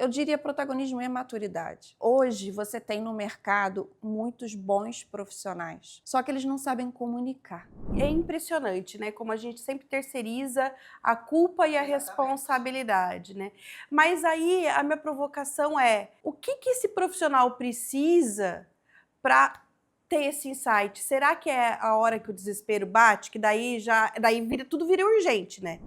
Eu diria protagonismo e maturidade. Hoje você tem no mercado muitos bons profissionais, só que eles não sabem comunicar. É impressionante, né? Como a gente sempre terceiriza a culpa e a responsabilidade, né? Mas aí a minha provocação é: o que esse profissional precisa para ter esse insight? Será que é a hora que o desespero bate, que tudo vira urgente, né?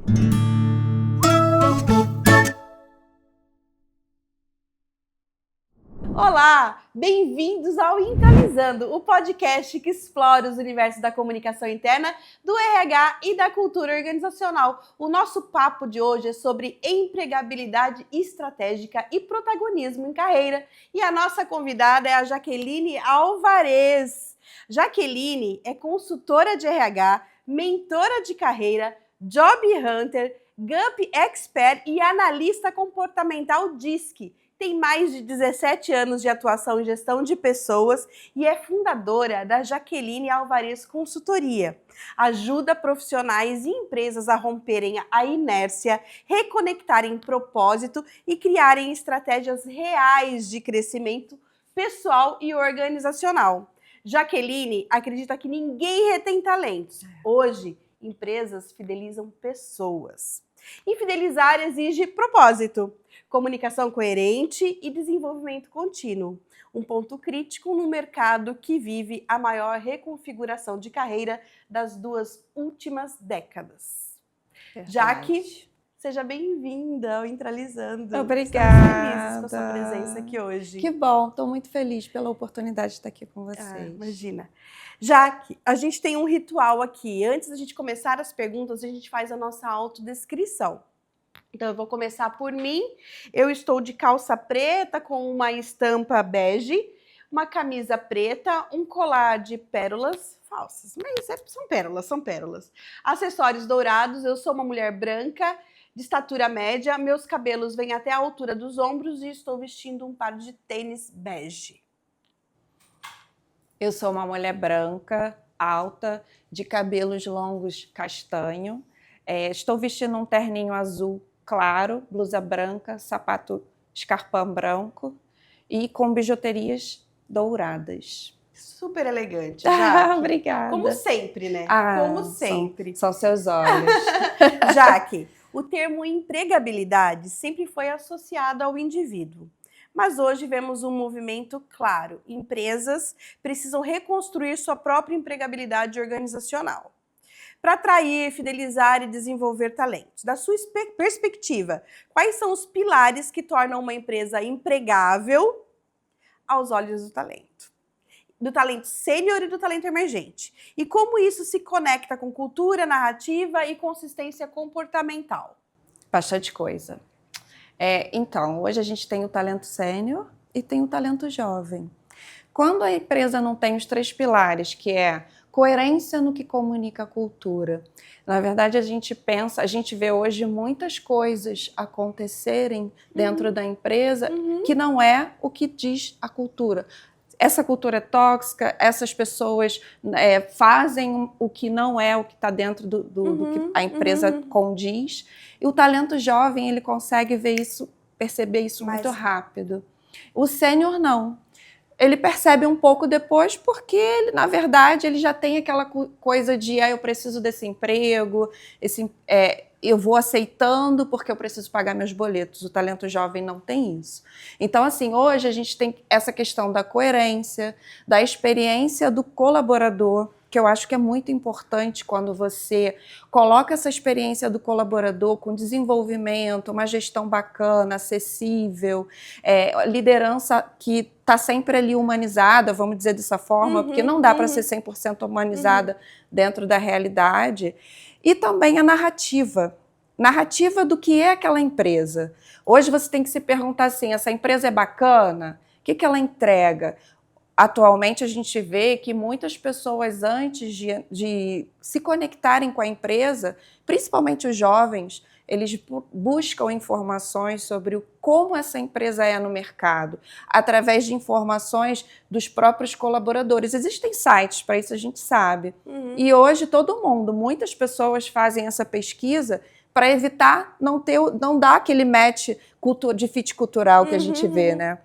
Olá, bem-vindos ao Internalizando, o podcast que explora os universos da comunicação interna, do RH e da cultura organizacional. O nosso papo de hoje é sobre empregabilidade estratégica e protagonismo em carreira. E a nossa convidada é a Jaqueline Alvarez. Jaqueline é consultora de RH, mentora de carreira, job hunter, Gump Expert e analista comportamental DISC. Tem mais de 17 anos de atuação em gestão de pessoas e é fundadora da Jaqueline Alvarez Consultoria. Ajuda profissionais e empresas a romperem a inércia, reconectarem propósito e criarem estratégias reais de crescimento pessoal e organizacional. Jaqueline acredita que ninguém retém talentos. Hoje, empresas fidelizam pessoas. E fidelizar exige propósito, comunicação coerente e desenvolvimento contínuo. Um ponto crítico no mercado que vive a maior reconfiguração de carreira das 2 últimas décadas. Verdade. Jaque, seja bem-vinda ao Intralizando. Obrigada. Estamos felizes com a sua presença aqui hoje. Que bom, estou muito feliz pela oportunidade de estar aqui com vocês. Imagina. Jaque, a gente tem um ritual aqui. Antes da gente começar as perguntas, a gente faz a nossa autodescrição. Então, eu vou começar por mim. Eu estou de calça preta com uma estampa bege, uma camisa preta, um colar de pérolas falsas, mas são pérolas. Acessórios dourados, eu sou uma mulher branca, de estatura média, meus cabelos vêm até a altura dos ombros e estou vestindo um par de tênis bege. Eu sou uma mulher branca, alta, de cabelos longos castanho. Estou vestindo um terninho azul claro, blusa branca, sapato escarpão branco e com bijuterias douradas. Super elegante, Jaque. Obrigada. Como sempre, né? Como sempre. São seus olhos. Jaque, o termo empregabilidade sempre foi associado ao indivíduo. Mas hoje vemos um movimento claro. Empresas precisam reconstruir sua própria empregabilidade organizacional para atrair, fidelizar e desenvolver talentos. Da sua perspectiva, quais são os pilares que tornam uma empresa empregável aos olhos do talento? Do talento sênior e do talento emergente. E como isso se conecta com cultura, narrativa e consistência comportamental? Bastante coisa. Então, hoje a gente tem o talento sênior e tem o talento jovem. Quando a empresa não tem os 3 pilares, que é coerência no que comunica a cultura. Na verdade, a gente vê hoje muitas coisas acontecerem dentro da empresa que não é o que diz a cultura. Essa cultura é tóxica, essas pessoas fazem o que não é o que está dentro do que a empresa condiz. E o talento jovem, ele consegue ver isso, perceber isso muito rápido. O sênior não. Ele percebe um pouco depois porque, ele, na verdade, ele já tem aquela coisa de eu preciso desse emprego, eu vou aceitando porque eu preciso pagar meus boletos. O talento jovem não tem isso. Então, assim, hoje a gente tem essa questão da coerência, da experiência do colaborador, que eu acho que é muito importante quando você coloca essa experiência do colaborador com desenvolvimento, uma gestão bacana, acessível, liderança que está sempre ali humanizada, vamos dizer dessa forma, porque não dá para ser 100% humanizada dentro da realidade. E também a narrativa do que é aquela empresa. Hoje você tem que se perguntar assim, essa empresa é bacana? O que ela entrega? Atualmente a gente vê que muitas pessoas, antes de se conectarem com a empresa, principalmente os jovens, eles buscam informações sobre como essa empresa é no mercado, através de informações dos próprios colaboradores. Existem sites, para isso a gente sabe. E hoje muitas pessoas fazem essa pesquisa para evitar não dar aquele match de fit cultural que a gente vê, né?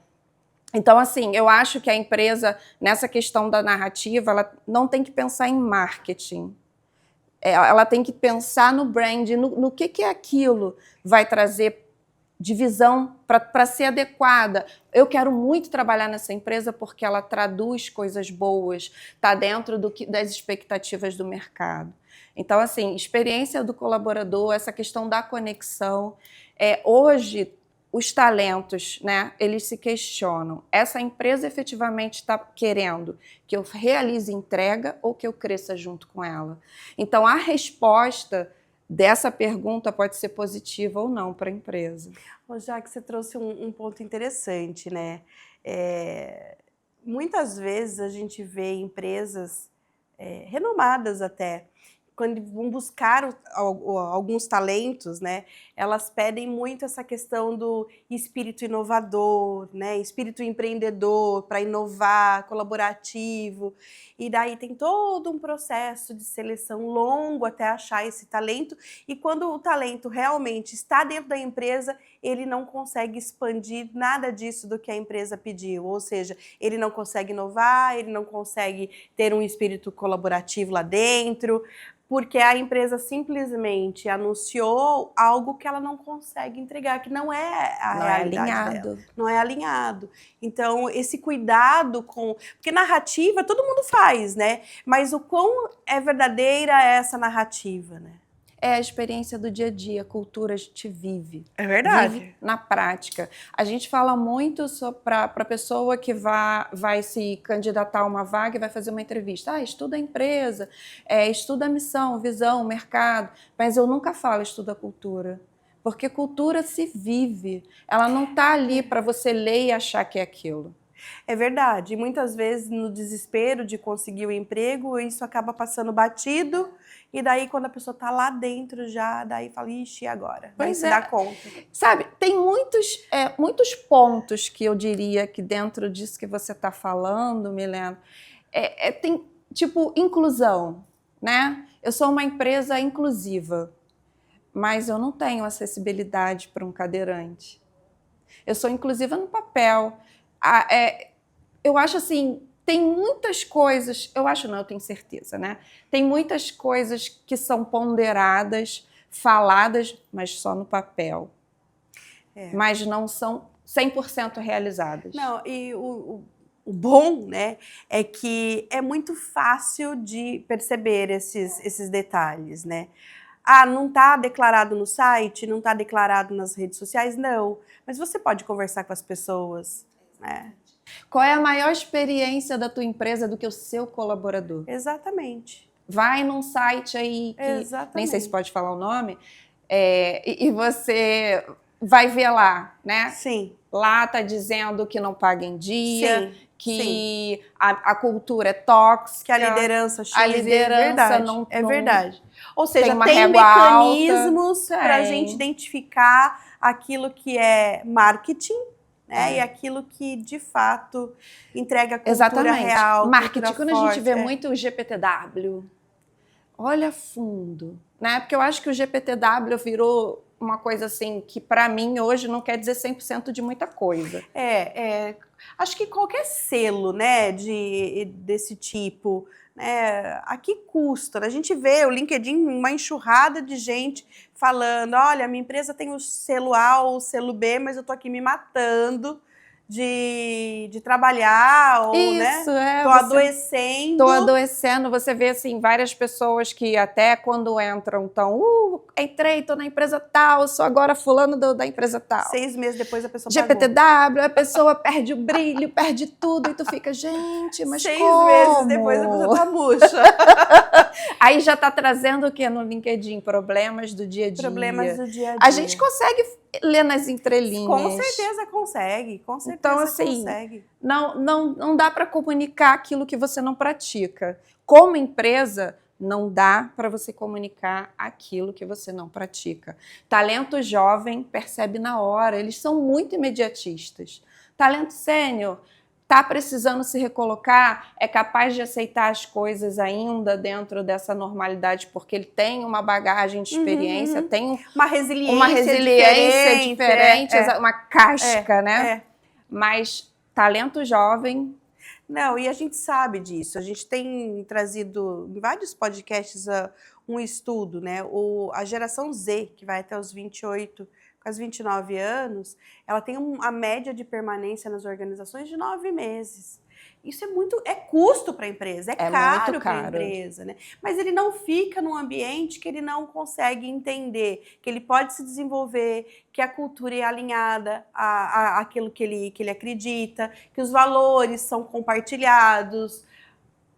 Então, assim, eu acho que a empresa, nessa questão da narrativa, ela não tem que pensar em marketing. Ela tem que pensar no brand, no que aquilo vai trazer de visão para ser adequada. Eu quero muito trabalhar nessa empresa porque ela traduz coisas boas, está dentro das expectativas do mercado. Então, assim, experiência do colaborador, essa questão da conexão. Hoje, os talentos, né, eles se questionam. Essa empresa efetivamente está querendo que eu realize entrega ou que eu cresça junto com ela? Então, a resposta dessa pergunta pode ser positiva ou não para a empresa. Já que você trouxe um ponto interessante, né? Muitas vezes a gente vê empresas renomadas até, quando vão buscar alguns talentos, né, elas pedem muito essa questão do espírito inovador, né, espírito empreendedor para inovar, colaborativo, e daí tem todo um processo de seleção longo até achar esse talento, e quando o talento realmente está dentro da empresa, ele não consegue expandir nada disso do que a empresa pediu, ou seja, ele não consegue inovar, ele não consegue ter um espírito colaborativo lá dentro, porque a empresa simplesmente anunciou algo que ela não consegue entregar, que não é a realidade dela. Não é alinhado. Então, esse cuidado com... Porque narrativa todo mundo faz, né? Mas o quão é verdadeira essa narrativa, né? É a experiência do dia a dia, a cultura a gente vive. É verdade. Vive na prática. A gente fala muito para a pessoa que vai se candidatar a uma vaga e vai fazer uma entrevista. Estuda a empresa, estuda a missão, visão, mercado. Mas eu nunca falo estuda a cultura. Porque cultura se vive. Ela não está ali para você ler e achar que é aquilo. É verdade. E muitas vezes, no desespero de conseguir o emprego, isso acaba passando batido. E daí, quando a pessoa está lá dentro já, daí fala, ixi, e agora? Daí se dá conta. Sabe, tem muitos pontos que eu diria que dentro disso que você está falando, Milena, tem, tipo, inclusão, né? Eu sou uma empresa inclusiva, mas eu não tenho acessibilidade para um cadeirante. Eu sou inclusiva no papel. Eu acho assim... Tem muitas coisas, eu acho não, eu tenho certeza, né? Tem muitas coisas que são ponderadas, faladas, mas só no papel. Mas não são 100% realizadas. Não, e o bom, né, é que é muito fácil de perceber esses detalhes, né? Não está declarado no site, não está declarado nas redes sociais, não. Mas você pode conversar com as pessoas, né? Qual é a maior experiência da tua empresa do que o seu colaborador? Exatamente. Vai num site aí que nem sei se pode falar o nome, e você vai ver lá, né? Sim. Lá tá dizendo que não paga em dia, sim, que a cultura é tóxica, que a liderança X, a liderança não é verdade. Ou seja, tem mecanismos para a gente identificar aquilo que é marketing, né? E aquilo que, de fato, entrega a cultura real. Marketing, quando a gente vê muito o GPTW, olha fundo, né? Porque eu acho que o GPTW virou uma coisa assim que, para mim, hoje não quer dizer 100% de muita coisa. Acho que qualquer selo, né, desse tipo, né, a que custa? A gente vê o LinkedIn, uma enxurrada de gente falando, olha, minha empresa tem o selo A ou o selo B, mas eu tô aqui me matando de trabalhar, ou, isso, né, tô adoecendo. Tô adoecendo, você vê, assim, várias pessoas que até quando entram estão, entrei, tô na empresa tal, sou agora fulano da empresa tal. 6 meses depois a pessoa GPTW, a pessoa perde o brilho, perde tudo, e tu fica, gente, mas 6 como? meses depois a pessoa tá murcha. Aí já tá trazendo o que no LinkedIn? Problemas do dia a dia. Problemas do dia a dia. A gente consegue ler nas entrelinhas. Com certeza consegue, com certeza então, assim, consegue. Não dá para comunicar aquilo que você não pratica. Como empresa, não dá para você comunicar aquilo que você não pratica. Talento jovem percebe na hora, eles são muito imediatistas. Talento sênior, está precisando se recolocar, é capaz de aceitar as coisas ainda dentro dessa normalidade, porque ele tem uma bagagem de experiência, tem uma resiliência diferente, uma casca, né? Mas talento jovem... Não, e a gente sabe disso. A gente tem trazido em vários podcasts um estudo, né? A geração Z, que vai até os 28, quase 29 anos, ela tem a média de permanência nas organizações de 9 meses. Isso é custo para a empresa, é caro para a empresa, né? Mas ele não fica num ambiente que ele não consegue entender, que ele pode se desenvolver, que a cultura é alinhada àquilo que ele acredita, que os valores são compartilhados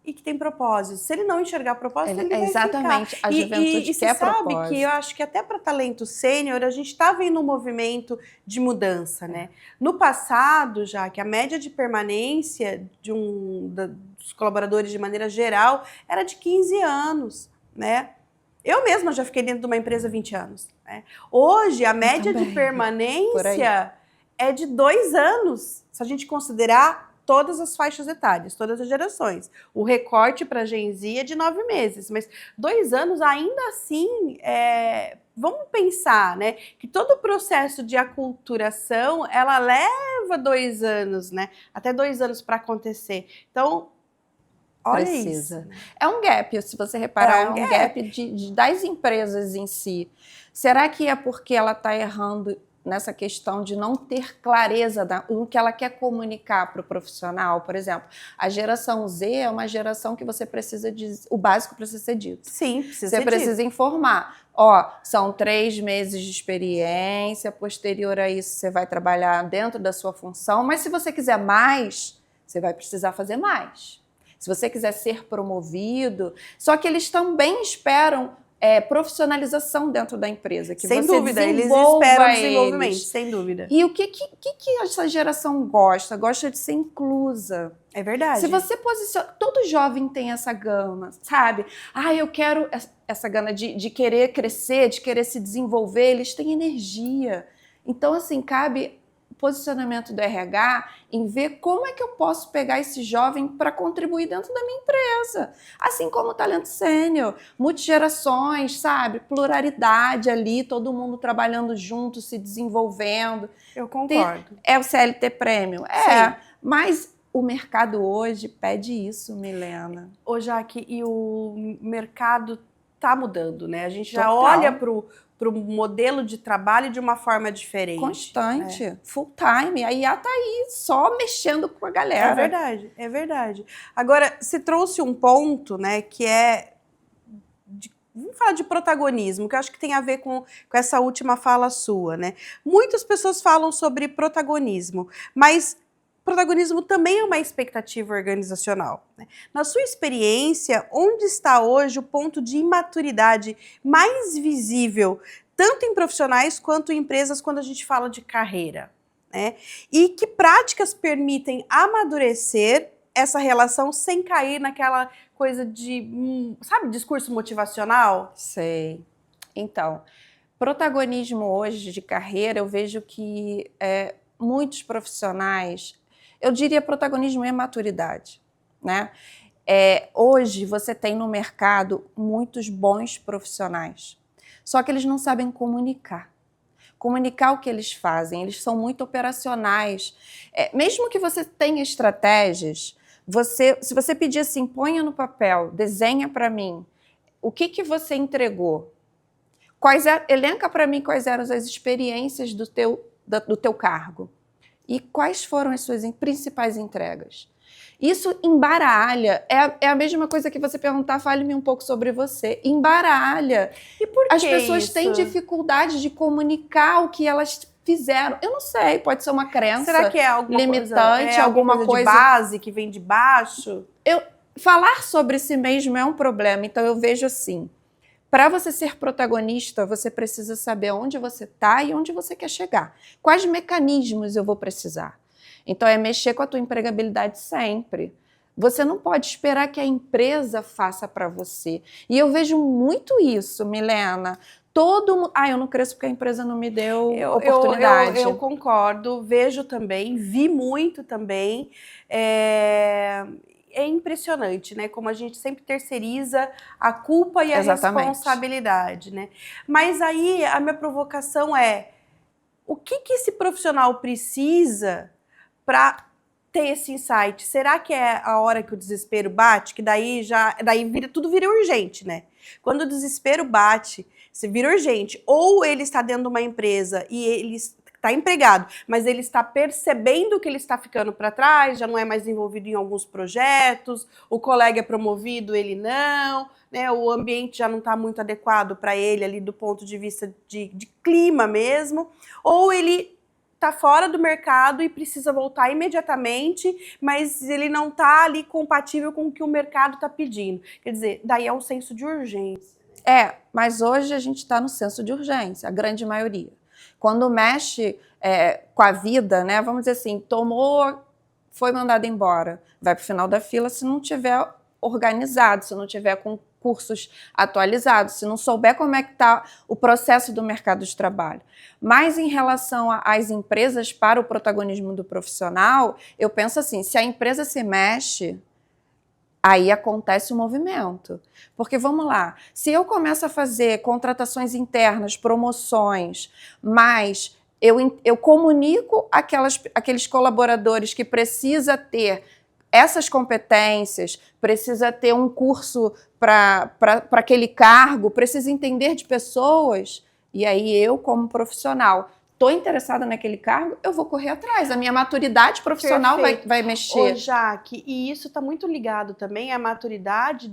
e que tem propósito. Se ele não enxergar propósito, ele vai exatamente, ficar. A juventude quer propósito. Sabe que eu acho que até para talento sênior a gente está vendo um movimento de mudança, né? No passado, já que a média de permanência dos colaboradores de maneira geral era de 15 anos, né? Eu mesma já fiquei dentro de uma empresa há 20 anos. Né? Hoje, a média de permanência é de 2 anos, se a gente considerar todas as faixas etárias, todas as gerações. O recorte para a Gen Z é de 9 meses, mas 2 anos ainda assim, vamos pensar, né, que todo o processo de aculturação, ela leva 2 anos, né, até 2 anos para acontecer. Então, olha isso. É um gap, se você reparar, é um gap das empresas em si. Será que é porque ela está errando nessa questão de não ter clareza do que ela quer comunicar para o profissional? Por exemplo, a geração Z é uma geração que você precisa o básico precisa ser dito. Sim, precisa ser dito. Você precisa informar. São 3 meses de experiência, posterior a isso você vai trabalhar dentro da sua função, mas se você quiser mais, você vai precisar fazer mais. Se você quiser ser promovido, só que eles também esperam profissionalização dentro da empresa. Que sem você dúvida, eles esperam desenvolvimento, sem dúvida. E o que essa geração gosta? Gosta de ser inclusa. É verdade. Se você posiciona... Todo jovem tem essa gama, sabe? Eu quero essa gana de querer crescer, de querer se desenvolver. Eles têm energia. Então, assim, cabe posicionamento do RH em ver como é que eu posso pegar esse jovem para contribuir dentro da minha empresa. Assim como o talento sênior, multigerações, sabe? Pluralidade ali, todo mundo trabalhando junto, se desenvolvendo. Eu concordo. É o CLT Premium? Sim. Mas o mercado hoje pede isso, Milena. Jaque, e o mercado está mudando, né? A gente já olha para o modelo de trabalho de uma forma diferente. Constante, full time. A IA tá aí só mexendo com a galera. É verdade. Agora, você trouxe um ponto, né, que vamos falar de protagonismo, que eu acho que tem a ver com essa última fala sua, né? Muitas pessoas falam sobre protagonismo, mas protagonismo também é uma expectativa organizacional. Né? Na sua experiência, onde está hoje o ponto de imaturidade mais visível, tanto em profissionais quanto em empresas, quando a gente fala de carreira? Né? E que práticas permitem amadurecer essa relação sem cair naquela coisa de, sabe, discurso motivacional? Sei. Então, protagonismo hoje de carreira, eu vejo que muitos profissionais... Eu diria protagonismo é maturidade, né? Hoje você tem no mercado muitos bons profissionais, só que eles não sabem comunicar o que eles fazem, eles são muito operacionais. Mesmo que você tenha estratégias, se você pedir assim, ponha no papel, desenha para mim, o que você entregou, elenca para mim quais eram as experiências do teu cargo. E quais foram as suas principais entregas? Isso embaralha. É a mesma coisa que você perguntar, fale-me um pouco sobre você. Embaralha. E por que as pessoas isso? Têm dificuldade de comunicar o que elas fizeram. Eu não sei, pode ser uma crença. Será que é alguma limitante, alguma coisa de base que vem de baixo? Falar sobre si mesmo é um problema. Então eu vejo assim, para você ser protagonista, você precisa saber onde você está e onde você quer chegar. Quais mecanismos eu vou precisar? Então, é mexer com a tua empregabilidade sempre. Você não pode esperar que a empresa faça para você. E eu vejo muito isso, Milena. eu não cresço porque a empresa não me deu oportunidade. Eu concordo, vejo também, vi muito também. É impressionante, né? Como a gente sempre terceiriza a culpa e a responsabilidade, né? Mas aí a minha provocação é: o que esse profissional precisa para ter esse insight? Será que é a hora que o desespero bate? Que daí tudo vira urgente, né? Quando o desespero bate, se vira urgente. Ou ele está dentro de uma empresa e ele está empregado, mas ele está percebendo que ele está ficando para trás, já não é mais envolvido em alguns projetos, o colega é promovido, ele não, né? O ambiente já não está muito adequado para ele ali do ponto de vista de clima mesmo. Ou ele está fora do mercado e precisa voltar imediatamente, mas ele não está ali compatível com o que o mercado está pedindo. Quer dizer, daí é um senso de urgência. Mas hoje a gente está no senso de urgência, a grande maioria. Quando mexe com a vida, né, vamos dizer assim, foi mandado embora, vai para o final da fila se não tiver organizado, se não tiver com cursos atualizados, se não souber como é que está o processo do mercado de trabalho. Mas em relação às empresas para o protagonismo do profissional, eu penso assim, se a empresa se mexe, aí acontece o movimento. Porque, vamos lá, se eu começo a fazer contratações internas, promoções, mas eu comunico aqueles colaboradores que precisa ter essas competências, precisa ter um curso para aquele cargo, precisa entender de pessoas, e aí eu, como profissional, estou interessada naquele cargo, eu vou correr atrás. A minha maturidade profissional vai mexer. Ô, Jaque, e isso está muito ligado também à maturidade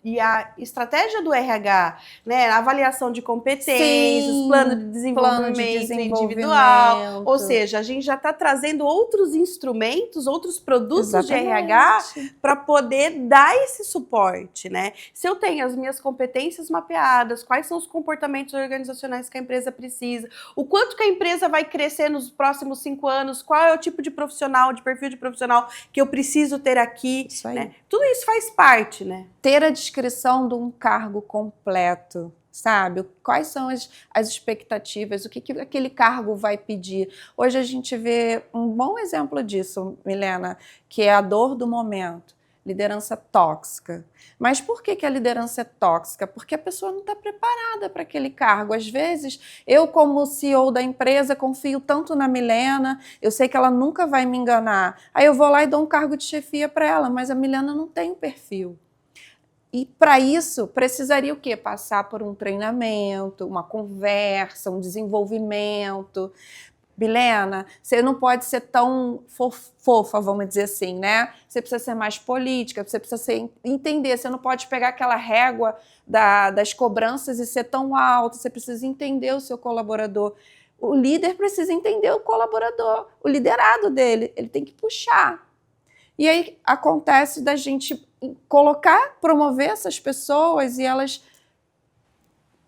e à estratégia do RH, né? A avaliação de competências, plano de desenvolvimento individual. Ou seja, a gente já está trazendo outros instrumentos, outros produtos de RH para poder dar esse suporte, né? Se eu tenho as minhas competências mapeadas, quais são os comportamentos organizacionais que a empresa precisa, o quanto que a empresa vai crescer nos próximos 5 anos, qual é o tipo de profissional, de perfil de profissional que eu preciso ter aqui, isso aí. Né? Tudo isso faz parte, né? Ter a descrição de um cargo completo, sabe? Quais são as expectativas, o que aquele cargo vai pedir. Hoje a gente vê um bom exemplo disso, Milena, que é a dor do momento. Liderança tóxica. Mas por que a liderança é tóxica? Porque a pessoa não está preparada para aquele cargo. Às vezes, eu como CEO da empresa confio tanto na Milena, eu sei que ela nunca vai me enganar. Aí eu vou lá e dou um cargo de chefia para ela, mas a Milena não tem o perfil. E para isso, precisaria o quê? Passar por um treinamento, uma conversa, um desenvolvimento. Milena, você não pode ser tão fofa, vamos dizer assim, né? Você precisa ser mais política, você precisa entender, você não pode pegar aquela régua das cobranças e ser tão alto, você precisa entender o seu colaborador. O líder precisa entender o colaborador, o liderado dele, ele tem que puxar. E aí acontece da gente promover essas pessoas e elas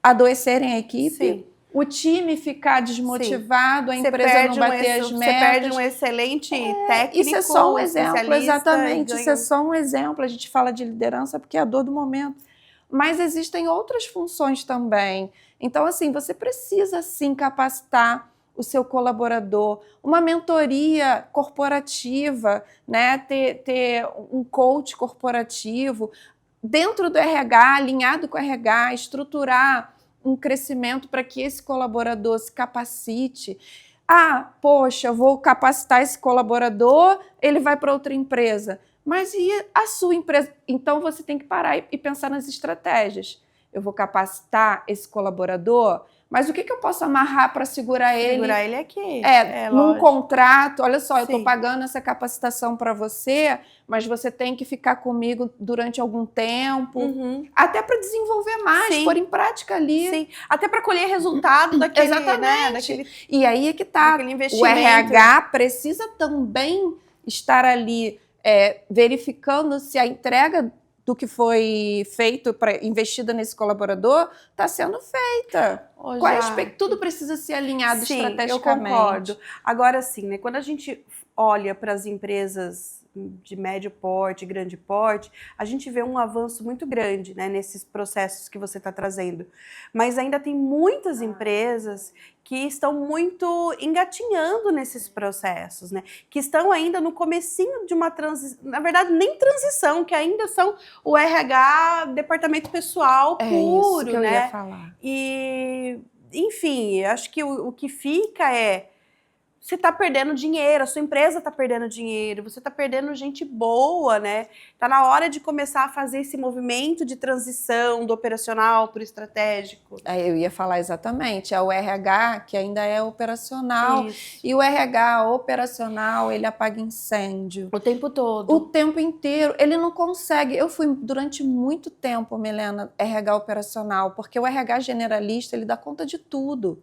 adoecerem a equipe. Sim. O time ficar desmotivado, a empresa não bater as metas. Você perde um excelente técnico, isso é só um exemplo, exatamente. Isso é só um exemplo. A gente fala de liderança porque é a dor do momento. Mas existem outras funções também. Então, assim, você precisa, sim, capacitar o seu colaborador. Uma mentoria corporativa, né? Ter um coach corporativo. Dentro do RH, alinhado com o RH, estruturar um crescimento para que esse colaborador se capacite. Poxa, eu vou capacitar esse colaborador, ele vai para outra empresa. Mas e a sua empresa? Então você tem que parar e pensar nas estratégias. Eu vou capacitar esse colaborador, mas o que eu posso amarrar para segurar ele? Segurar ele aqui. Num contrato, olha só, eu estou Sim. pagando essa capacitação para você, mas você tem que ficar comigo durante algum tempo, até para desenvolver mais, Sim. pôr em prática ali. Sim, até para colher resultado daquele, exatamente. Né, e aí é que está. O RH precisa também estar ali verificando se a entrega do que foi feito, investida nesse colaborador, está sendo feita. Tudo precisa ser alinhado Sim, estrategicamente. eu concordo. Agora sim, né, quando a gente olha para as empresas de médio porte, grande porte, a gente vê um avanço muito grande, né, nesses processos que você está trazendo. Mas ainda tem muitas empresas que estão muito engatinhando nesses processos, né? Que estão ainda no comecinho de uma transição, na verdade nem transição, que ainda são o RH, departamento pessoal puro, isso que eu né? ia falar. E, enfim, acho que o que fica é você está perdendo dinheiro, a sua empresa está perdendo dinheiro, você está perdendo gente boa, né? Está na hora de começar a fazer esse movimento de transição do operacional para o estratégico. Eu ia falar exatamente, é o RH que ainda é operacional. Isso. E o RH operacional, ele apaga incêndio. O tempo todo. O tempo inteiro. Ele não consegue. Eu fui durante muito tempo, Milena, RH operacional, porque o RH generalista, ele dá conta de tudo.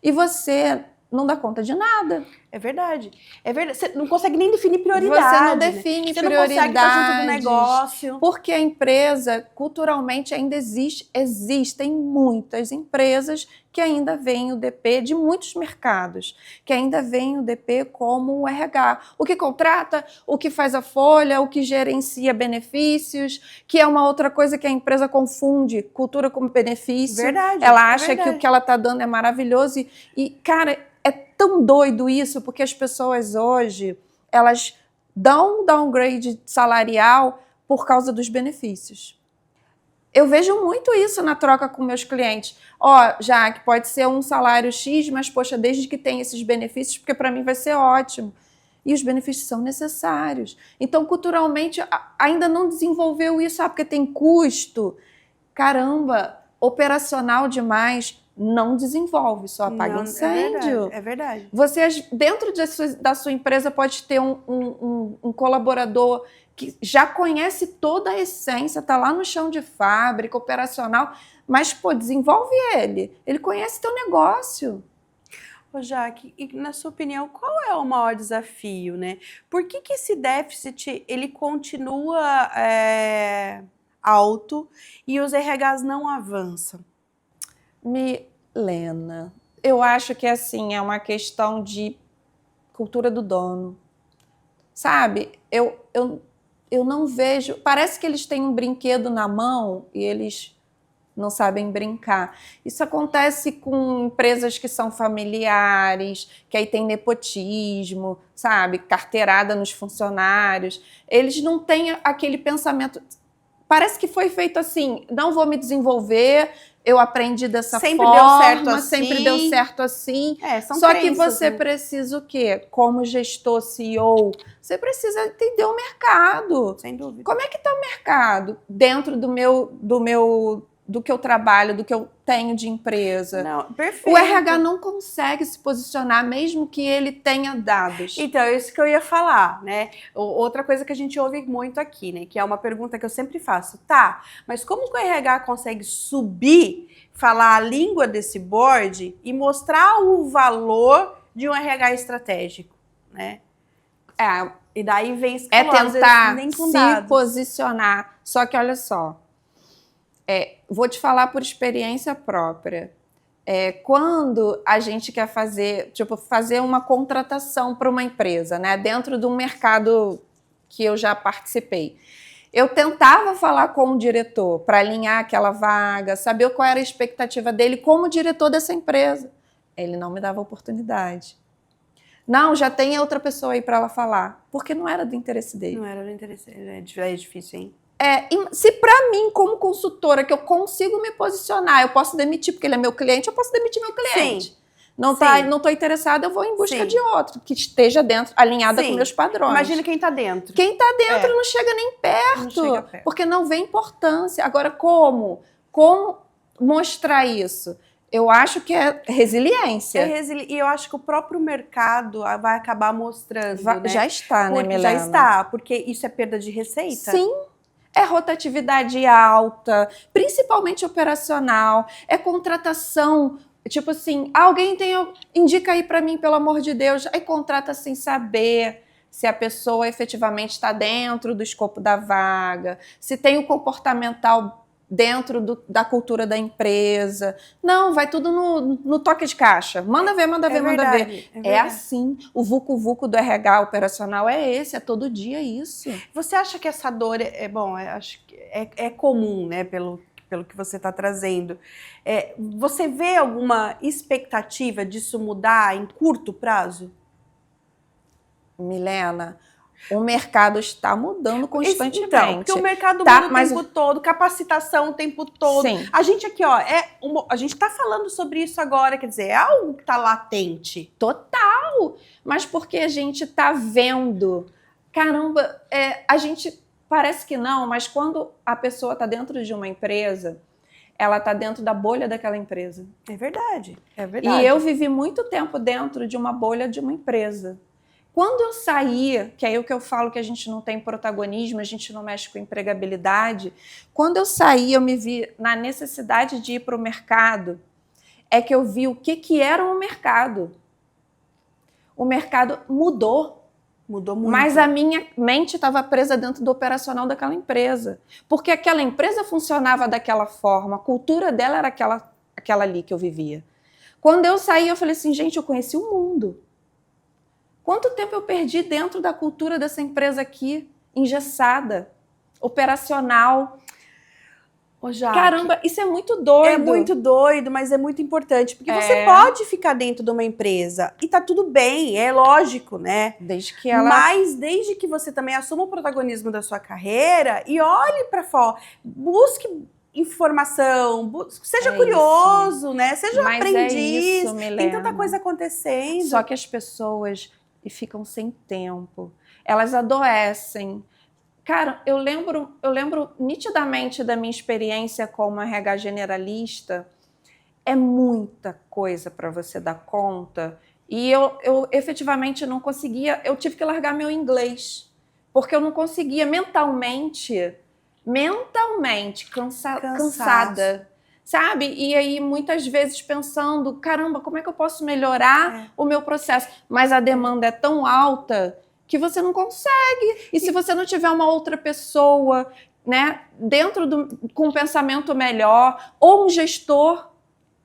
E você não dá conta de nada. É verdade. É verdade. Você não consegue nem definir prioridade. Você não define né? Você prioridades. não consegue estar junto do negócio. Porque a empresa, culturalmente, ainda existe. Existem muitas empresas que ainda veem o DP de muitos mercados, que ainda veem o DP como o RH. O que contrata, o que faz a folha, o que gerencia benefícios, que é uma outra coisa que a empresa confunde, cultura como benefício. Verdade. Ela acha que o que ela está dando é maravilhoso. E, cara, é tão doido isso, porque as pessoas hoje, elas dão um downgrade salarial por causa dos benefícios. Eu vejo muito isso na troca com meus clientes. Já que pode ser um salário X, mas, poxa, desde que tenha esses benefícios, porque para mim vai ser ótimo. E os benefícios são necessários. Então, culturalmente, ainda não desenvolveu isso, porque tem custo. Caramba, operacional demais, não desenvolve, só apaga incêndio. É verdade. Você, dentro da sua empresa, pode ter um colaborador que já conhece toda a essência, está lá no chão de fábrica, operacional, mas, desenvolve ele. Ele conhece teu negócio. Ô, Jaque, e na sua opinião, qual é o maior desafio, né? Por que esse déficit, ele continua alto e os RHs não avançam? Milena, eu acho que assim, é uma questão de cultura do dono. Sabe, eu não vejo... Parece que eles têm um brinquedo na mão e eles não sabem brincar. Isso acontece com empresas que são familiares, que aí tem nepotismo, sabe? Carteirada nos funcionários. Eles não têm aquele pensamento... Parece que foi feito assim, não vou me desenvolver, eu aprendi dessa sempre forma, deu certo assim. Sempre deu certo assim. São Só crenças, que você né? precisa o quê? Como gestor, CEO, você precisa entender o mercado. Sem dúvida. Como é que está o mercado dentro do que eu trabalho, do que eu tenho de empresa? Não, perfeito. O RH não consegue se posicionar, mesmo que ele tenha dados. Então, é isso que eu ia falar, né? Outra coisa que a gente ouve muito aqui, né? Que é uma pergunta que eu sempre faço. Tá, mas como que o RH consegue subir, falar a língua desse board e mostrar o valor de um RH estratégico, né? E daí vem esse tentar se posicionar. Só que olha só, vou te falar por experiência própria. Quando a gente quer fazer uma contratação para uma empresa, né, dentro de um mercado que eu já participei, eu tentava falar com o diretor para alinhar aquela vaga, saber qual era a expectativa dele como diretor dessa empresa. Ele não me dava oportunidade. Não, já tem outra pessoa aí para ela falar, porque não era do interesse dele. Não era do interesse dele, é difícil, hein? Se para mim, como consultora, que eu consigo me posicionar, eu posso demitir, porque ele é meu cliente, eu posso demitir meu cliente. Sim. Não estou interessada, eu vou em busca de outro, que esteja dentro, alinhada com meus padrões. Imagina quem está dentro. Quem está dentro não chega nem perto, não chega perto, porque não vê importância. Agora, como? Como mostrar isso? Eu acho que é resiliência. E eu acho que o próprio mercado vai acabar mostrando, né? Já está, né, Milena? Já está, porque isso é perda de receita. Sim. É rotatividade alta, principalmente operacional, é contratação, tipo assim, alguém indica aí para mim, pelo amor de Deus, aí contrata sem saber se a pessoa efetivamente está dentro do escopo da vaga, se tem o comportamental dentro da cultura da empresa. Não, vai tudo no toque de caixa. Manda ver, manda ver, manda ver. É assim. O vucu-vucu do RH operacional é esse, é todo dia isso. Você acha que essa dor acho que é comum, né, pelo que você está trazendo. Você vê alguma expectativa disso mudar em curto prazo? Milena, o mercado está mudando constantemente. Então, porque o mercado muda o tempo todo, capacitação o tempo todo. Sim. A gente aqui, ó, a gente está falando sobre isso agora, quer dizer, é algo que está latente. Total! Mas porque a gente está vendo. Caramba, a gente parece que não, mas quando a pessoa está dentro de uma empresa, ela está dentro da bolha daquela empresa. É verdade, é verdade. E eu vivi muito tempo dentro de uma bolha de uma empresa. Quando eu saía, que é aí o que eu falo que a gente não tem protagonismo, a gente não mexe com empregabilidade, quando eu saí, eu me vi na necessidade de ir para o mercado, é que eu vi o que era um mercado. O mercado mudou. Mudou muito. Mas a minha mente estava presa dentro do operacional daquela empresa. Porque aquela empresa funcionava daquela forma, a cultura dela era aquela ali que eu vivia. Quando eu saí, eu falei assim, gente, eu conheci o mundo. Quanto tempo eu perdi dentro da cultura dessa empresa aqui, engessada, operacional? Ô, Jaque, caramba, isso é muito doido. É muito doido, mas é muito importante. Porque você pode ficar dentro de uma empresa e tá tudo bem, é lógico, né? Desde que ela... Mas desde que você também assuma o protagonismo da sua carreira e olhe para fora, busque informação, seja curioso, né? Seja um aprendiz. Isso, tem tanta coisa acontecendo. Só que as pessoas ficam sem tempo, elas adoecem. Cara, eu lembro nitidamente da minha experiência como RH generalista. É muita coisa para você dar conta. E eu efetivamente não conseguia, eu tive que largar meu inglês, porque eu não conseguia mentalmente cansada. Sabe? E aí, muitas vezes, pensando, caramba, como é que eu posso melhorar o meu processo? Mas a demanda é tão alta que você não consegue. E se você não tiver uma outra pessoa, né, com um pensamento melhor, ou um gestor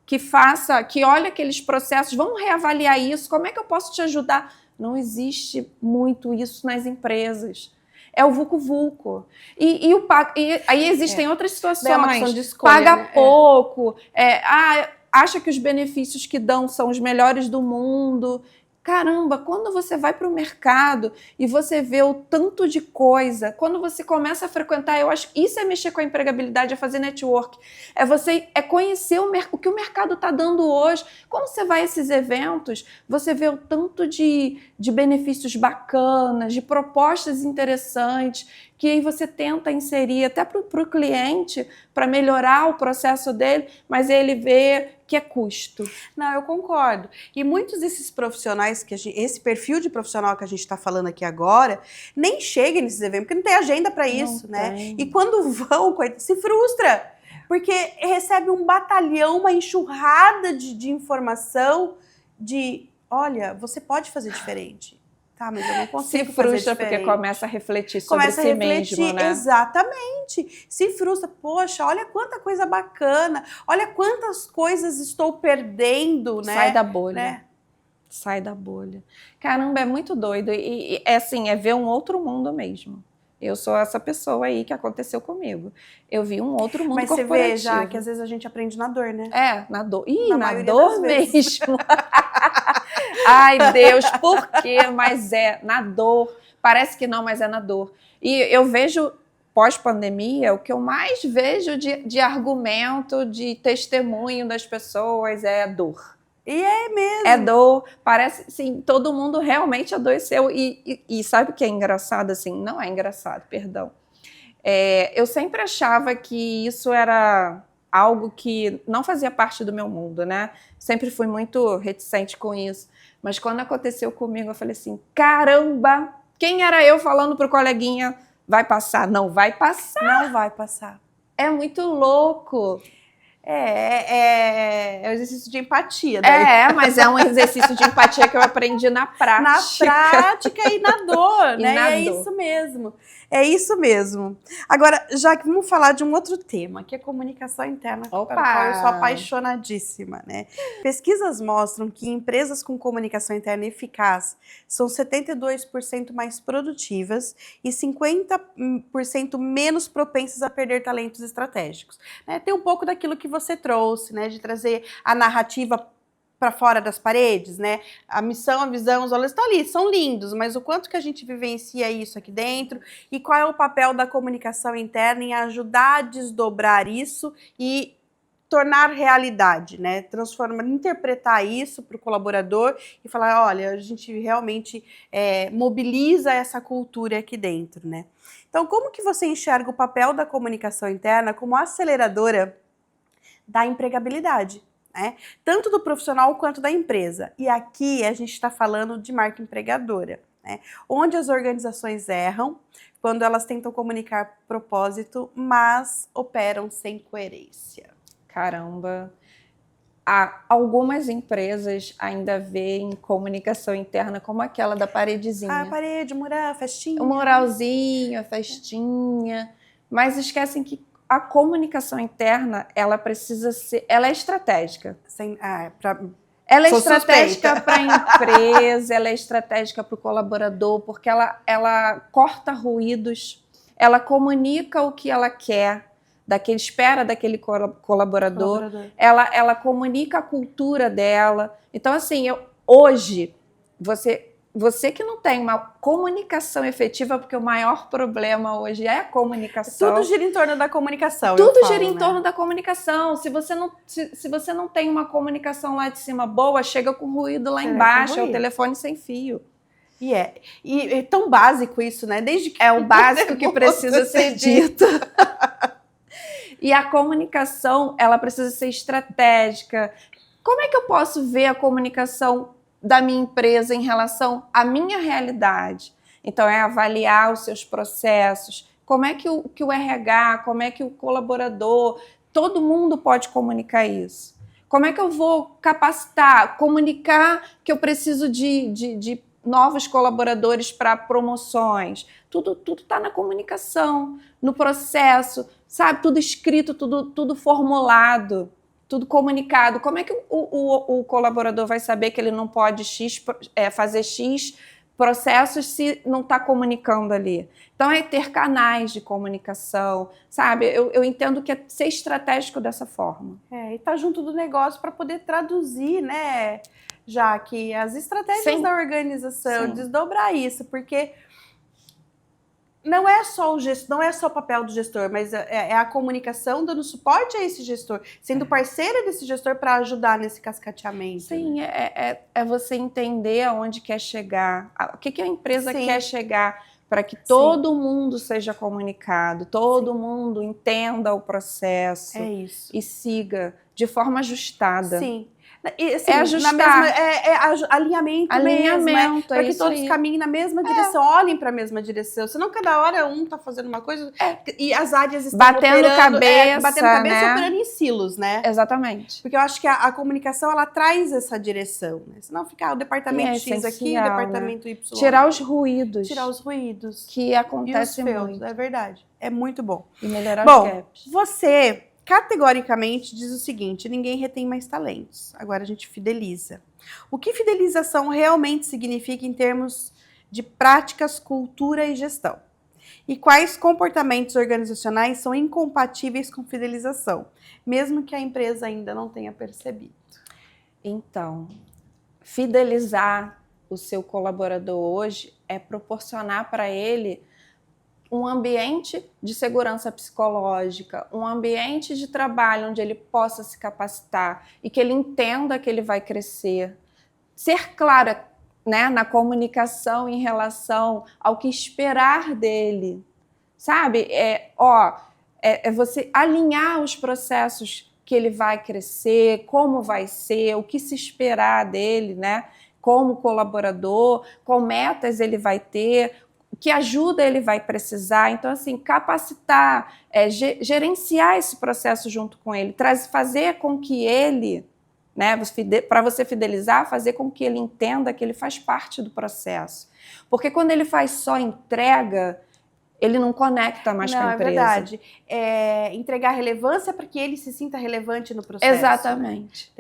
que olhe aqueles processos, vamos reavaliar isso, como é que eu posso te ajudar? Não existe muito isso nas empresas. É o vucu-vucu. E aí existem outras situações. É uma questão de escolha, paga né? pouco, acha que os benefícios que dão são os melhores do mundo. Caramba, quando você vai para o mercado e você vê o tanto de coisa, quando você começa a frequentar, eu acho que isso é mexer com a empregabilidade, é fazer network, é conhecer o que o mercado está dando hoje. Quando você vai a esses eventos, você vê o tanto de benefícios bacanas, de propostas interessantes, que aí você tenta inserir até para o cliente, para melhorar o processo dele, mas ele vê que é custo. Não, eu concordo. E muitos desses profissionais, esse perfil de profissional que a gente está falando aqui agora, nem chega nesses eventos, porque não tem agenda para isso, né? E quando vão, se frustra, porque recebe um batalhão, uma enxurrada de informação olha, você pode fazer diferente. Tá, mas eu não consigo se frustra fazer porque começa a refletir sobre si mesmo, né? Exatamente. Se frustra. Poxa, olha quanta coisa bacana. Olha quantas coisas estou perdendo, né? Sai da bolha. Né? Sai da bolha. Caramba, é muito doido. E é assim, é ver um outro mundo mesmo. Eu sou essa pessoa aí que aconteceu comigo. Eu vi um outro mundo corporativo. Mas você vê já que às vezes a gente aprende na dor, né? Na dor. Na dor mesmo. Ai, Deus, por quê? Mas na dor. Parece que não, mas é na dor. E eu vejo, pós-pandemia, o que eu mais vejo de argumento, de testemunho das pessoas é a dor. E é mesmo. É dor. Parece, assim, todo mundo realmente adoeceu. E sabe o que é engraçado? Assim, não é engraçado, perdão. Eu sempre achava que isso era algo que não fazia parte do meu mundo, né? Sempre fui muito reticente com isso. Mas quando aconteceu comigo, eu falei assim, caramba, quem era eu falando pro coleguinha, vai passar? Não vai passar. Não vai passar. É muito louco. É um exercício de empatia. Daí. Mas é um exercício de empatia que eu aprendi na prática. Na prática e na dor, E né? na E é dor. isso mesmo. É isso mesmo. Agora, já que vamos falar de um outro tema, que é comunicação interna, para o qual eu sou apaixonadíssima, né? Pesquisas mostram que empresas com comunicação interna eficaz são 72% mais produtivas e 50% menos propensas a perder talentos estratégicos. Né? Tem um pouco daquilo que você trouxe, né? De trazer a narrativa para fora das paredes, né? A missão, a visão, os olhos estão ali, são lindos, mas o quanto que a gente vivencia isso aqui dentro e qual é o papel da comunicação interna em ajudar a desdobrar isso e tornar realidade, né? Transformar, interpretar isso para o colaborador e falar, olha, a gente realmente mobiliza essa cultura aqui dentro, né? Então, como que você enxerga o papel da comunicação interna como aceleradora da empregabilidade? Né? Tanto do profissional quanto da empresa. E aqui a gente está falando de marca empregadora, né? Onde as organizações erram quando elas tentam comunicar propósito, mas operam sem coerência. Caramba! Algumas empresas ainda veem comunicação interna como aquela da paredezinha. A parede, o mural, a festinha. O muralzinho, a festinha. Mas esquecem que a comunicação interna, ela precisa ser... Ela é estratégica. Ela é estratégica para a empresa, ela é estratégica para o colaborador, porque ela corta ruídos, ela comunica o que ela quer, espera daquele colaborador. Ela comunica a cultura dela. Então, assim, hoje, você que não tem uma comunicação efetiva, porque o maior problema hoje é a comunicação. Tudo gira em torno da comunicação. Tudo gira em torno da comunicação. Se você não tem uma comunicação lá de cima boa, chega com ruído lá embaixo, é o telefone sem fio. E é tão básico isso, né? Desde que é o básico que precisa ser dito. E a comunicação, ela precisa ser estratégica. Como é que eu posso ver a comunicação da minha empresa em relação à minha realidade? Então, é avaliar os seus processos. Como é que o RH, como é que o colaborador, todo mundo pode comunicar isso? Como é que eu vou capacitar, comunicar que eu preciso de novos colaboradores para promoções? Tudo está na comunicação, no processo, sabe? Tudo escrito, tudo formulado, tudo comunicado. Como é que o colaborador vai saber que ele não pode fazer X processos se não está comunicando ali? Então, é ter canais de comunicação, sabe? Eu entendo que é ser estratégico dessa forma. E estar junto do negócio para poder traduzir, né, já que as estratégias da organização, desdobrar isso, porque não é só o papel do gestor, mas é a comunicação dando suporte a esse gestor, sendo parceira desse gestor para ajudar nesse cascateamento. Sim, né? é você entender aonde quer chegar, o que a empresa quer chegar, para que todo mundo seja comunicado, todo mundo entenda o processo e siga de forma ajustada. Sim. E, assim, ajustar. Alinhamento mesmo, para que todos caminhem na mesma direção, olhem para a mesma direção. Senão, cada hora um está fazendo uma coisa e as áreas estão batendo cabeça, e operando em silos, né? Exatamente. Porque eu acho que a comunicação, ela traz essa direção, né? Senão ficar o departamento X aqui, o departamento Y. Tirar os ruídos. Tirar os ruídos. Que acontece muito. É verdade. É muito bom. E melhorar os gaps. Você categoricamente diz o seguinte: ninguém retém mais talentos. Agora a gente fideliza. O que fidelização realmente significa em termos de práticas, cultura e gestão? E quais comportamentos organizacionais são incompatíveis com fidelização, mesmo que a empresa ainda não tenha percebido? Então, fidelizar o seu colaborador hoje é proporcionar para ele um ambiente de segurança psicológica, um ambiente de trabalho onde ele possa se capacitar e que ele entenda que ele vai crescer. Ser clara, né, na comunicação em relação ao que esperar dele, sabe? Você alinhar os processos que ele vai crescer, como vai ser, o que se esperar dele, né, como colaborador, qual metas ele vai ter, que ajuda ele vai precisar. Então, assim, capacitar, gerenciar esse processo junto com ele, fazer com que ele, né, para você fidelizar, fazer com que ele entenda que ele faz parte do processo. Porque quando ele faz só entrega, ele não conecta mais com a empresa. É verdade. Entregar relevância para que ele se sinta relevante no processo. Exatamente.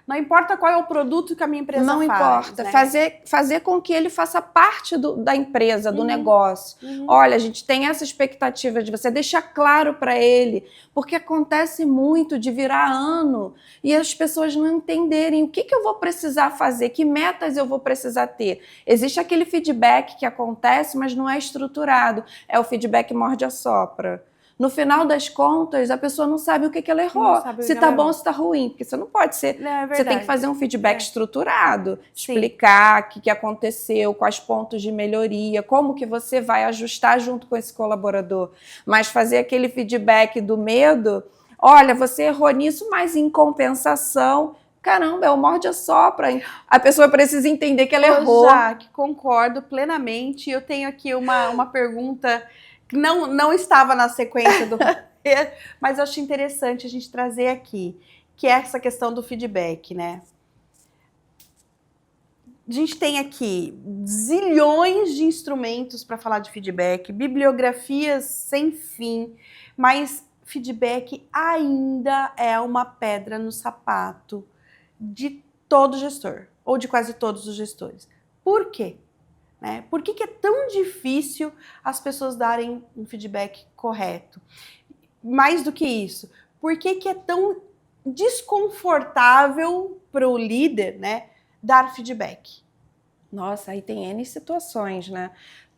Não importa qual é o produto que a minha empresa faz. Não importa. Né? Fazer com que ele faça parte da empresa, do negócio. Olha, a gente tem essa expectativa de você deixar claro para ele, porque acontece muito de virar ano e as pessoas não entenderem o que eu vou precisar fazer, que metas eu vou precisar ter. Existe aquele feedback que acontece, mas não é estruturado. É o feedback morde-a-sopra. No final das contas, a pessoa não sabe o que ela errou, se tá bom ou se tá ruim, porque você não pode ser... Você tem que fazer um feedback estruturado, explicar o que aconteceu, quais pontos de melhoria, como que você vai ajustar junto com esse colaborador. Mas fazer aquele feedback do medo, olha, você errou nisso, mas em compensação... Caramba, é o morde-a-sopra. A pessoa precisa entender que ela errou. Jaque, concordo plenamente. Eu tenho aqui uma pergunta... Não estava na sequência do roteiro, mas eu acho interessante a gente trazer aqui, que é essa questão do feedback, né? A gente tem aqui zilhões de instrumentos para falar de feedback, bibliografias sem fim, mas feedback ainda é uma pedra no sapato de todo gestor, ou de quase todos os gestores. Por quê? Né? Por que é tão difícil as pessoas darem um feedback correto? Mais do que isso, por que é tão desconfortável para o líder, né, dar feedback? Nossa, aí tem N situações, né?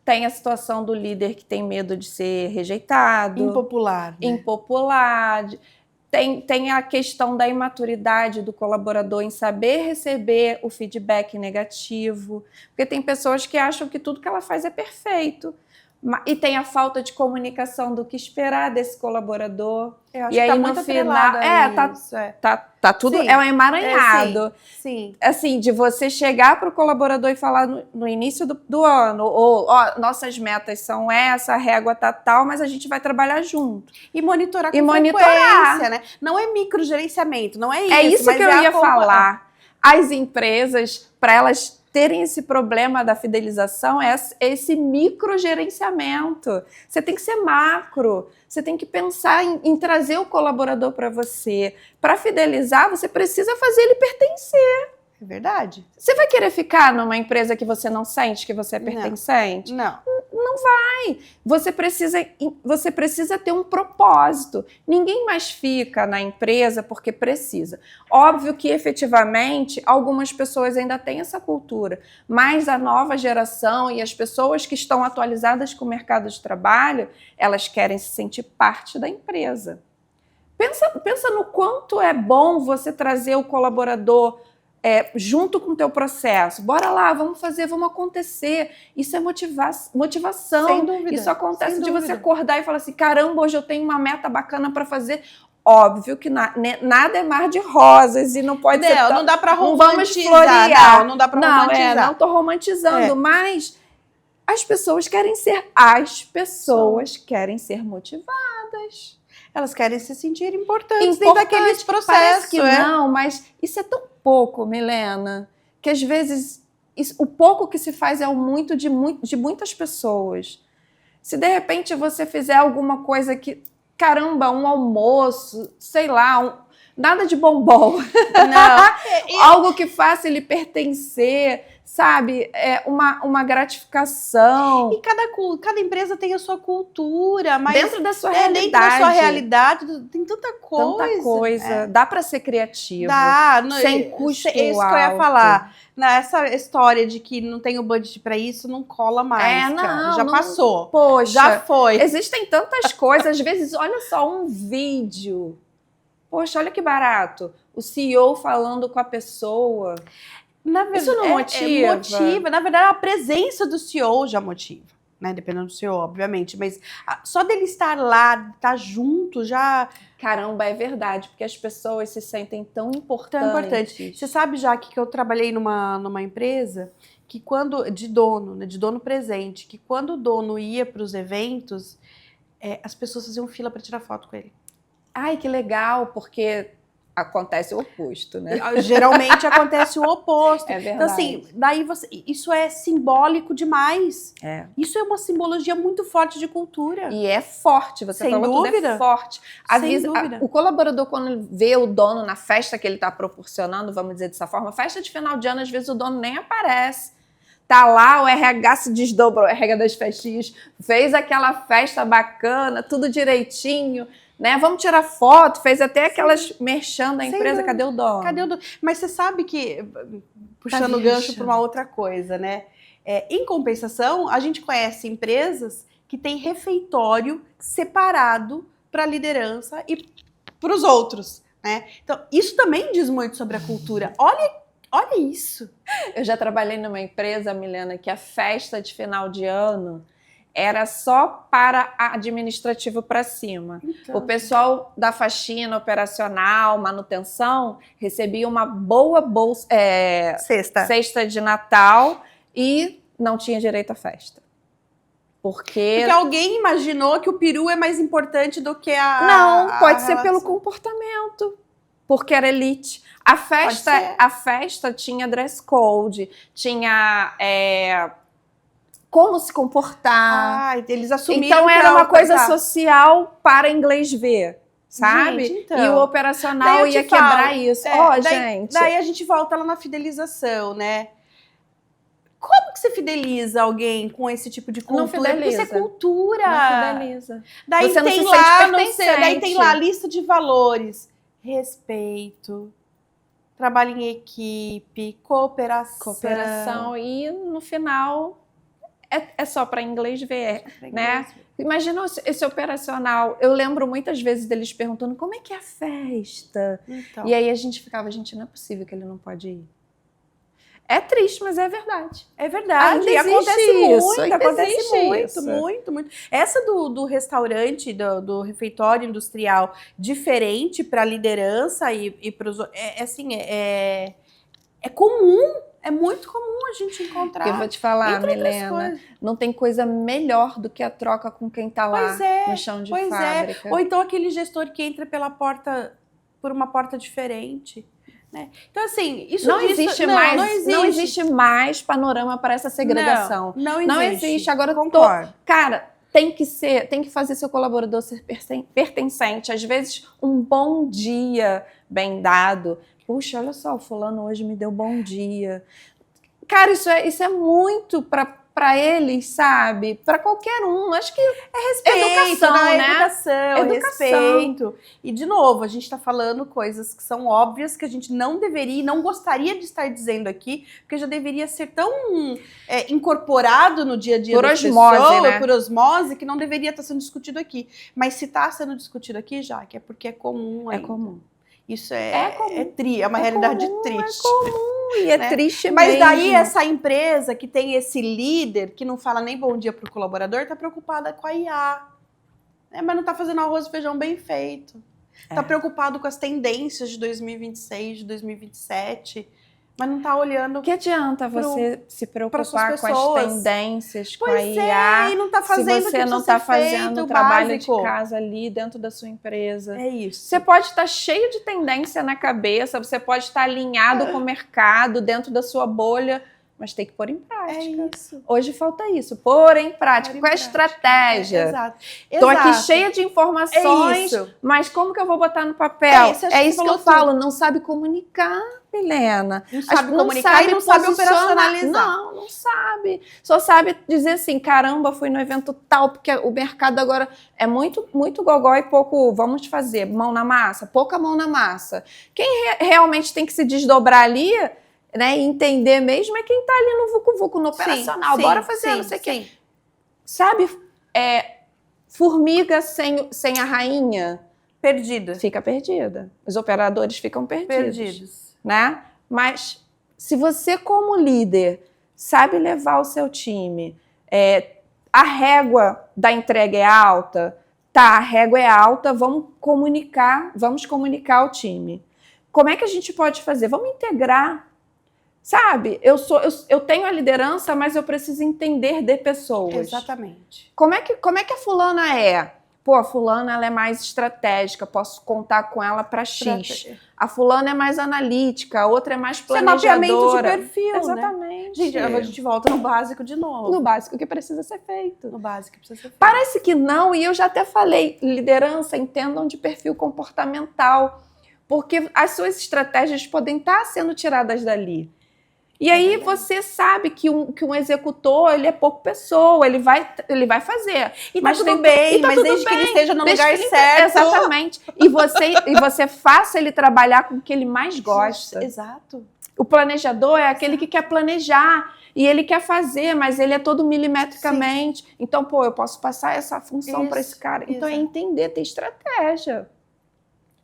Tem a situação do líder que tem medo de ser rejeitado. Impopular. Né? Impopular. Tem a questão da imaturidade do colaborador em saber receber o feedback negativo, porque tem pessoas que acham que tudo que ela faz é perfeito. E tem a falta de comunicação do que esperar desse colaborador. Eu acho e que aí tá no muito final, tá tudo, sim. é um emaranhado. Sim. Assim, de você chegar para o colaborador e falar no início do ano, ou nossas metas são essa, a régua tá tal, mas a gente vai trabalhar junto. E monitorar com frequência, né? Não é microgerenciamento, não é isso. É isso que eu ia falar. As empresas, para elas terem esse problema da fidelização, é esse microgerenciamento. Você tem que ser macro, você tem que pensar em trazer o colaborador para você. Para fidelizar, você precisa fazer ele pertencer. É verdade. Você vai querer ficar numa empresa que você não sente que você é pertencente? Não. Não vai. Você precisa ter um propósito. Ninguém mais fica na empresa porque precisa. Óbvio que, efetivamente, algumas pessoas ainda têm essa cultura, mas a nova geração e as pessoas que estão atualizadas com o mercado de trabalho, elas querem se sentir parte da empresa. Pensa no quanto é bom você trazer o colaborador junto com o teu processo. Bora lá, vamos fazer, vamos acontecer. Isso é motivação. Sem dúvida. Isso acontece de você acordar e falar assim, caramba, hoje eu tenho uma meta bacana para fazer. Óbvio que nada é mar de rosas e não pode ser... Não dá para romantizar. Não vamos florear. Não dá para romantizar. Não tô romantizando, mas as pessoas querem ser motivadas. Elas querem se sentir importantes dentro daqueles processos. Parece que não, mas isso é tão pouco, Milena, que às vezes o pouco que se faz é o muito de muitas pessoas. Se de repente você fizer alguma coisa que, caramba, um almoço, sei lá, nada de bombom. Não. Algo que faça ele pertencer, sabe? Uma gratificação. E cada empresa tem a sua cultura, mas dentro da sua realidade. Dentro da sua realidade tem tanta coisa. Tanta coisa. Dá para ser criativo. Dá. Sem custo alto. Isso que eu ia falar. Essa história de que não tem o budget para isso, não cola mais. Já passou. Poxa. Já foi. Existem tantas coisas. Às vezes, olha só, um vídeo. Poxa, olha que barato. O CEO falando com a pessoa. Isso não motiva? Motiva. Na verdade, a presença do CEO já motiva, né? Dependendo do CEO, obviamente. Mas só dele estar lá, estar junto, já... Caramba, é verdade. Porque as pessoas se sentem tão importantes. Você sabe, Jaque, que eu trabalhei numa empresa que quando de dono, né, de dono presente, que quando o dono ia para os eventos, as pessoas faziam fila para tirar foto com ele. Ai, que legal, porque acontece o oposto, né? Geralmente acontece o oposto. É verdade. Então, assim, daí isso é simbólico demais. É. Isso é uma simbologia muito forte de cultura. E é forte, você Sem falou tudo, dúvida. é forte. Sem dúvida. O colaborador, quando vê o dono na festa que ele está proporcionando, vamos dizer dessa forma, festa de final de ano, às vezes o dono nem aparece. Tá lá, o RH se desdobrou, o RH das festinhas, fez aquela festa bacana, tudo direitinho, né? Vamos tirar foto, fez até aquelas merchan da empresa, cadê o dono? Cadê o dono? Mas você sabe que, puxando o gancho para uma outra coisa, né? Em compensação, a gente conhece empresas que têm refeitório separado para a liderança e para os outros, né? Então, isso também diz muito sobre a cultura. Olha isso. Eu já trabalhei numa empresa, Milena, que a festa de final de ano era só para administrativo para cima. Então, o pessoal da faxina operacional, manutenção, recebia uma boa bolsa, cesta de Natal e não tinha direito à festa. Porque alguém imaginou que o peru é mais importante do que Não, pode ser pelo comportamento. Porque era elite. A festa tinha dress code, tinha como se comportar. Eles assumiram. Então era uma coisa social para inglês ver, sabe? Gente, então, e o operacional ia quebrar isso. Gente. Daí a gente volta lá na fidelização, né? Como que você fideliza alguém com esse tipo de cultura? Não fideliza. Porque isso é cultura. Não fideliza. Daí você tem não lá, se não sente sei, daí tem lá a lista de valores. Respeito, trabalho em equipe, cooperação. E no final é só para inglês ver, né? Imagina esse operacional. Eu lembro muitas vezes deles perguntando como é que é a festa. Então. E aí a gente ficava, gente, não é possível que ele não pode ir. É triste, mas é verdade. É verdade. E acontece muito. Muito. Essa do restaurante, do refeitório industrial, diferente para a liderança e para os... É comum, é muito comum a gente encontrar. Eu vou te falar, Milena, não tem coisa melhor do que a troca com quem está lá no chão de fábrica. Ou então aquele gestor que entra por uma porta diferente. Né? Então, assim, não existe mais panorama para essa segregação. Não existe. Agora, cara, tem que fazer seu colaborador ser pertencente. Às vezes, um bom dia bem dado. Puxa, olha só, o fulano hoje me deu bom dia. Cara, isso é muito para eles, sabe? Para qualquer um. Acho que é respeito, educação. Respeito. E, de novo, a gente está falando coisas que são óbvias, que a gente não deveria e não gostaria de estar dizendo aqui, porque já deveria ser tão incorporado no dia a dia das pessoas, né? Por osmose, que não deveria estar sendo discutido aqui. Mas se está sendo discutido aqui, já que é porque é comum ainda. É comum. Isso é uma realidade triste. É comum e é triste mesmo. Mas daí essa empresa que tem esse líder que não fala nem bom dia pro colaborador está preocupada com a IA. Mas não está fazendo arroz e feijão bem feito. Está preocupado com as tendências de 2026, de 2027. Mas não está olhando... Que adianta você se preocupar com as tendências, com a IA, e não tá fazendo se você não está fazendo o trabalho de casa ali dentro da sua empresa. É isso. Você pode estar cheio de tendência na cabeça, você pode estar alinhado com o mercado, dentro da sua bolha, mas tem que pôr em prática. É isso. Hoje falta isso, pôr em prática. Qual é a estratégia? Exato. Estou aqui cheia de informações, mas como que eu vou botar no papel? É isso que eu falo, não sabe comunicar, Milena. Não sabe comunicar e não sabe operacionalizar. Não sabe. Só sabe dizer assim, caramba, fui no evento tal, porque o mercado agora é muito, muito gogó e pouco, vamos fazer, mão na massa, pouca mão na massa. Quem realmente tem que se desdobrar ali, né, e entender mesmo é quem está ali no vucu-vucu, no operacional. Bora fazer, não sei o quê. Sabe, formiga sem a rainha... Perdida. Fica perdida. Os operadores ficam perdidos. Né? Mas se você, como líder, sabe levar o seu time, a régua da entrega é alta, a régua é alta, vamos comunicar ao time. Como é que a gente pode fazer? Vamos integrar. Sabe? Eu tenho a liderança, mas eu preciso entender de pessoas. Exatamente. Como é que a fulana é? Pô, a fulana ela é mais estratégica, posso contar com ela para X. A fulana é mais analítica, a outra é mais planejadora. Isso é mapeamento de perfil, exatamente. Gente, a gente volta no básico de novo. No básico que precisa ser feito. No básico que precisa ser feito. Parece que não, e eu já até falei, liderança, entendam de perfil comportamental, porque as suas estratégias podem estar sendo tiradas dali. E aí você sabe que um executor, ele é pouco pessoa, ele vai fazer. E tá tudo bem, mas desde que ele esteja no lugar certo. Exatamente. E você faça ele trabalhar com o que ele mais gosta. Exato. O planejador é aquele que quer planejar e ele quer fazer, mas ele é todo milimetricamente. Sim. Então, eu posso passar essa função para esse cara. Então, é entender, ter estratégia.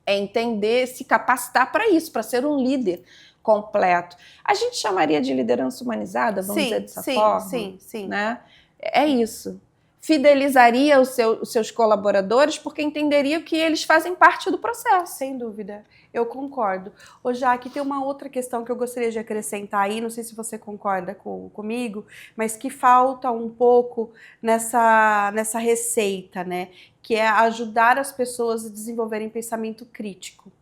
É entender, se capacitar para isso, para ser um líder completo. A gente chamaria de liderança humanizada, vamos dizer dessa forma? Sim. Né? É isso. Fidelizaria os seus colaboradores porque entenderia que eles fazem parte do processo. Sem dúvida, eu concordo. Ô, Jaque, tem uma outra questão que eu gostaria de acrescentar aí, não sei se você concorda comigo, mas que falta um pouco nessa receita, né? Que é ajudar as pessoas a desenvolverem pensamento crítico.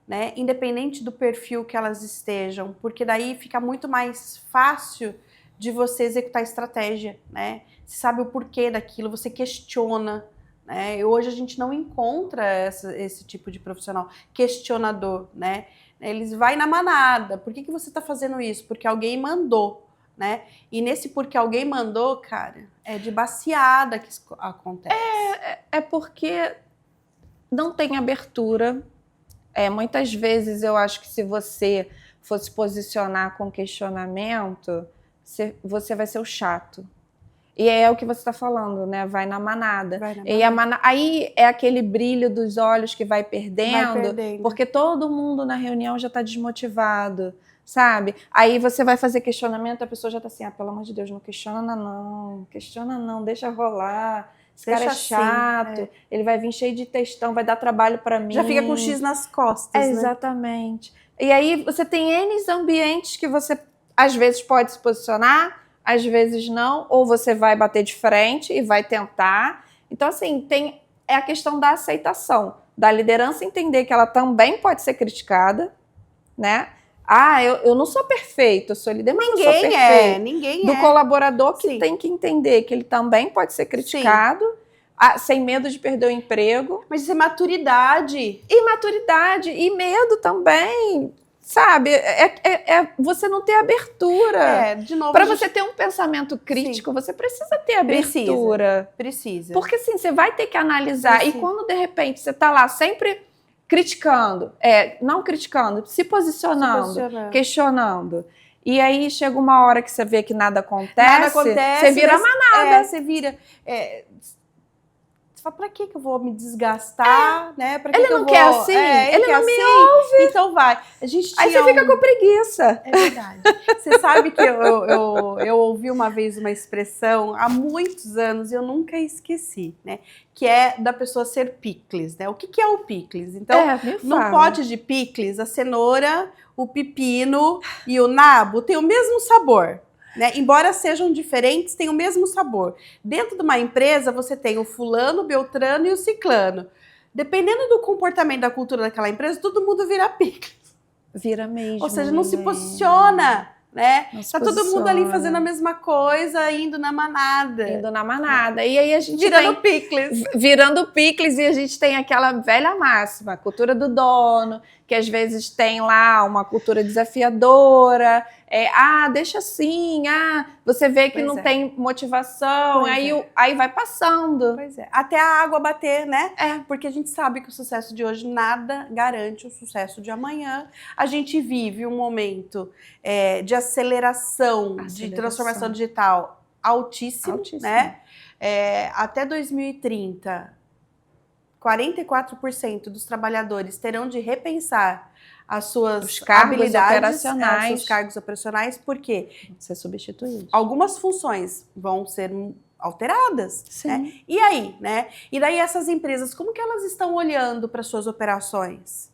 Né? Independente do perfil que elas estejam, porque daí fica muito mais fácil de você executar estratégia, né? Você sabe o porquê daquilo, você questiona, né? E hoje a gente não encontra esse tipo de profissional questionador, né? Eles vai na manada. Por que você está fazendo isso? Porque alguém mandou, né? E nesse porque alguém mandou, cara, é de baciada que isso acontece. É porque não tem abertura. Muitas vezes eu acho que se você fosse posicionar com questionamento, você vai ser o chato. E é o que você está falando, né? Vai na manada. E aí é aquele brilho dos olhos que vai perdendo, porque todo mundo na reunião já está desmotivado, sabe? Aí você vai fazer questionamento, a pessoa já está assim, pelo amor de Deus, não questiona não, deixa rolar. Esse cara é chato, ele vai vir cheio de textão, vai dar trabalho para mim. Já fica com X nas costas, né? Exatamente. E aí você tem N ambientes que você, às vezes, pode se posicionar, às vezes não, ou você vai bater de frente e vai tentar. Então, assim, é a questão da aceitação, da liderança entender que ela também pode ser criticada, né? Eu não sou perfeito, eu sou líder, mas não sou perfeito. Ninguém do colaborador que tem que entender que ele também pode ser criticado, sem medo de perder o emprego. Mas isso é maturidade. E maturidade, e medo também, sabe? Você não ter abertura. De novo. Para você ter um pensamento crítico, você precisa ter abertura. Precisa. Porque assim, você vai ter que analisar. E quando de repente você está lá sempre criticando, não criticando, se posicionando, questionando. E aí chega uma hora que você vê que nada acontece, você vira manada. Você vira... Você fala, pra que eu vou me desgastar, né? Pra que ele que não eu quer vou... assim, ele não me ouve. Então vai. Aí você fica com preguiça. É verdade. Você sabe que eu ouvi uma vez uma expressão há muitos anos e eu nunca esqueci, né? Que é da pessoa ser picles, né? O que é o picles? Então, num pote de picles, a cenoura, o pepino e o nabo tem o mesmo sabor. Né? Embora sejam diferentes, têm o mesmo sabor. Dentro de uma empresa, você tem o fulano, o beltrano e o ciclano. Dependendo do comportamento da cultura daquela empresa, todo mundo vira picles. Vira mesmo. Ou seja, não se posiciona, né? Tá todo mundo ali fazendo a mesma coisa, indo na manada. E aí a gente Virando picles e a gente tem aquela velha máxima, a cultura do dono, que às vezes tem lá uma cultura desafiadora, deixa assim, você vê que não tem motivação, aí vai passando. Pois é, até a água bater, né? Porque a gente sabe que o sucesso de hoje nada garante o sucesso de amanhã. A gente vive um momento de aceleração, de transformação digital altíssimo. Né? Até 2030, 44% dos trabalhadores terão de repensar as suas habilidades, seus cargos operacionais, porque ser substituídos. Algumas funções vão ser alteradas. Sim. Né? E aí, né? E daí essas empresas, como que elas estão olhando para suas operações?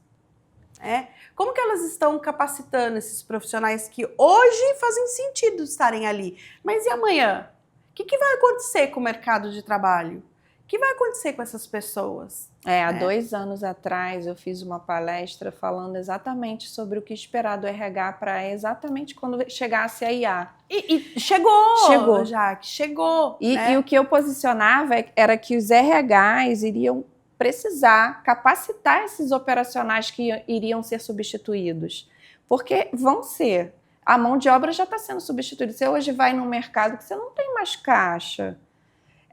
Como que elas estão capacitando esses profissionais que hoje fazem sentido estarem ali? Mas e amanhã? O que vai acontecer com o mercado de trabalho? O que vai acontecer com essas pessoas? Há 2 anos atrás eu fiz uma palestra falando exatamente sobre o que esperar do RH para exatamente quando chegasse a IA. E chegou, Jaque, chegou. E o que eu posicionava era que os RHs iriam precisar capacitar esses operacionais que iriam ser substituídos. Porque vão ser. A mão de obra já está sendo substituída. Você hoje vai num mercado que você não tem mais caixa.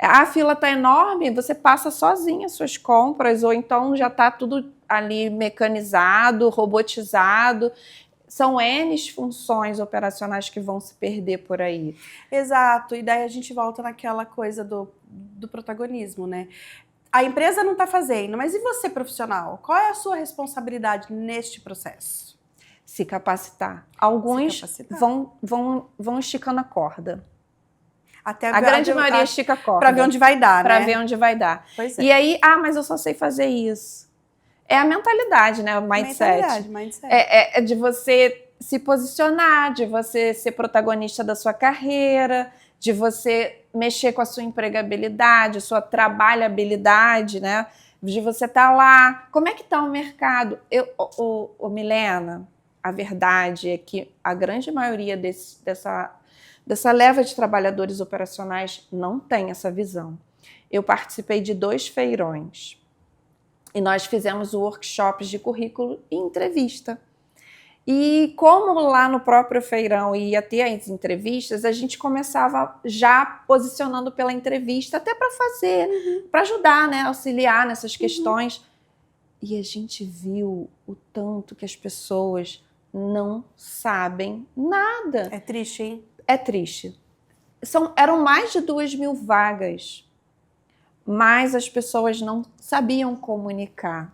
A fila está enorme, você passa sozinha as suas compras, ou então já está tudo ali mecanizado, robotizado. São N funções operacionais que vão se perder por aí. Exato, e daí a gente volta naquela coisa do protagonismo, né? A empresa não está fazendo, mas e você, profissional? Qual é a sua responsabilidade neste processo? Se capacitar. Alguns vão esticando a corda. Até a grande maioria estica a corda. Para ver onde vai dar, Para ver onde vai dar. Pois é. E aí, mas eu só sei fazer isso. É a mentalidade, né? O mindset. É de você se posicionar, de você ser protagonista da sua carreira, de você mexer com a sua empregabilidade, sua trabalhabilidade, né? De você estar lá. Como é que está o mercado? Milena, a verdade é que a grande maioria dessa leva de trabalhadores operacionais não tem essa visão. Eu participei de 2 feirões e nós fizemos workshops de currículo e entrevista. E como lá no próprio feirão ia ter as entrevistas, a gente começava já posicionando pela entrevista, até para fazer, para ajudar, né, auxiliar nessas questões. E a gente viu o tanto que as pessoas não sabem nada. É triste, hein? É triste. Eram mais de 2.000 vagas, mas as pessoas não sabiam comunicar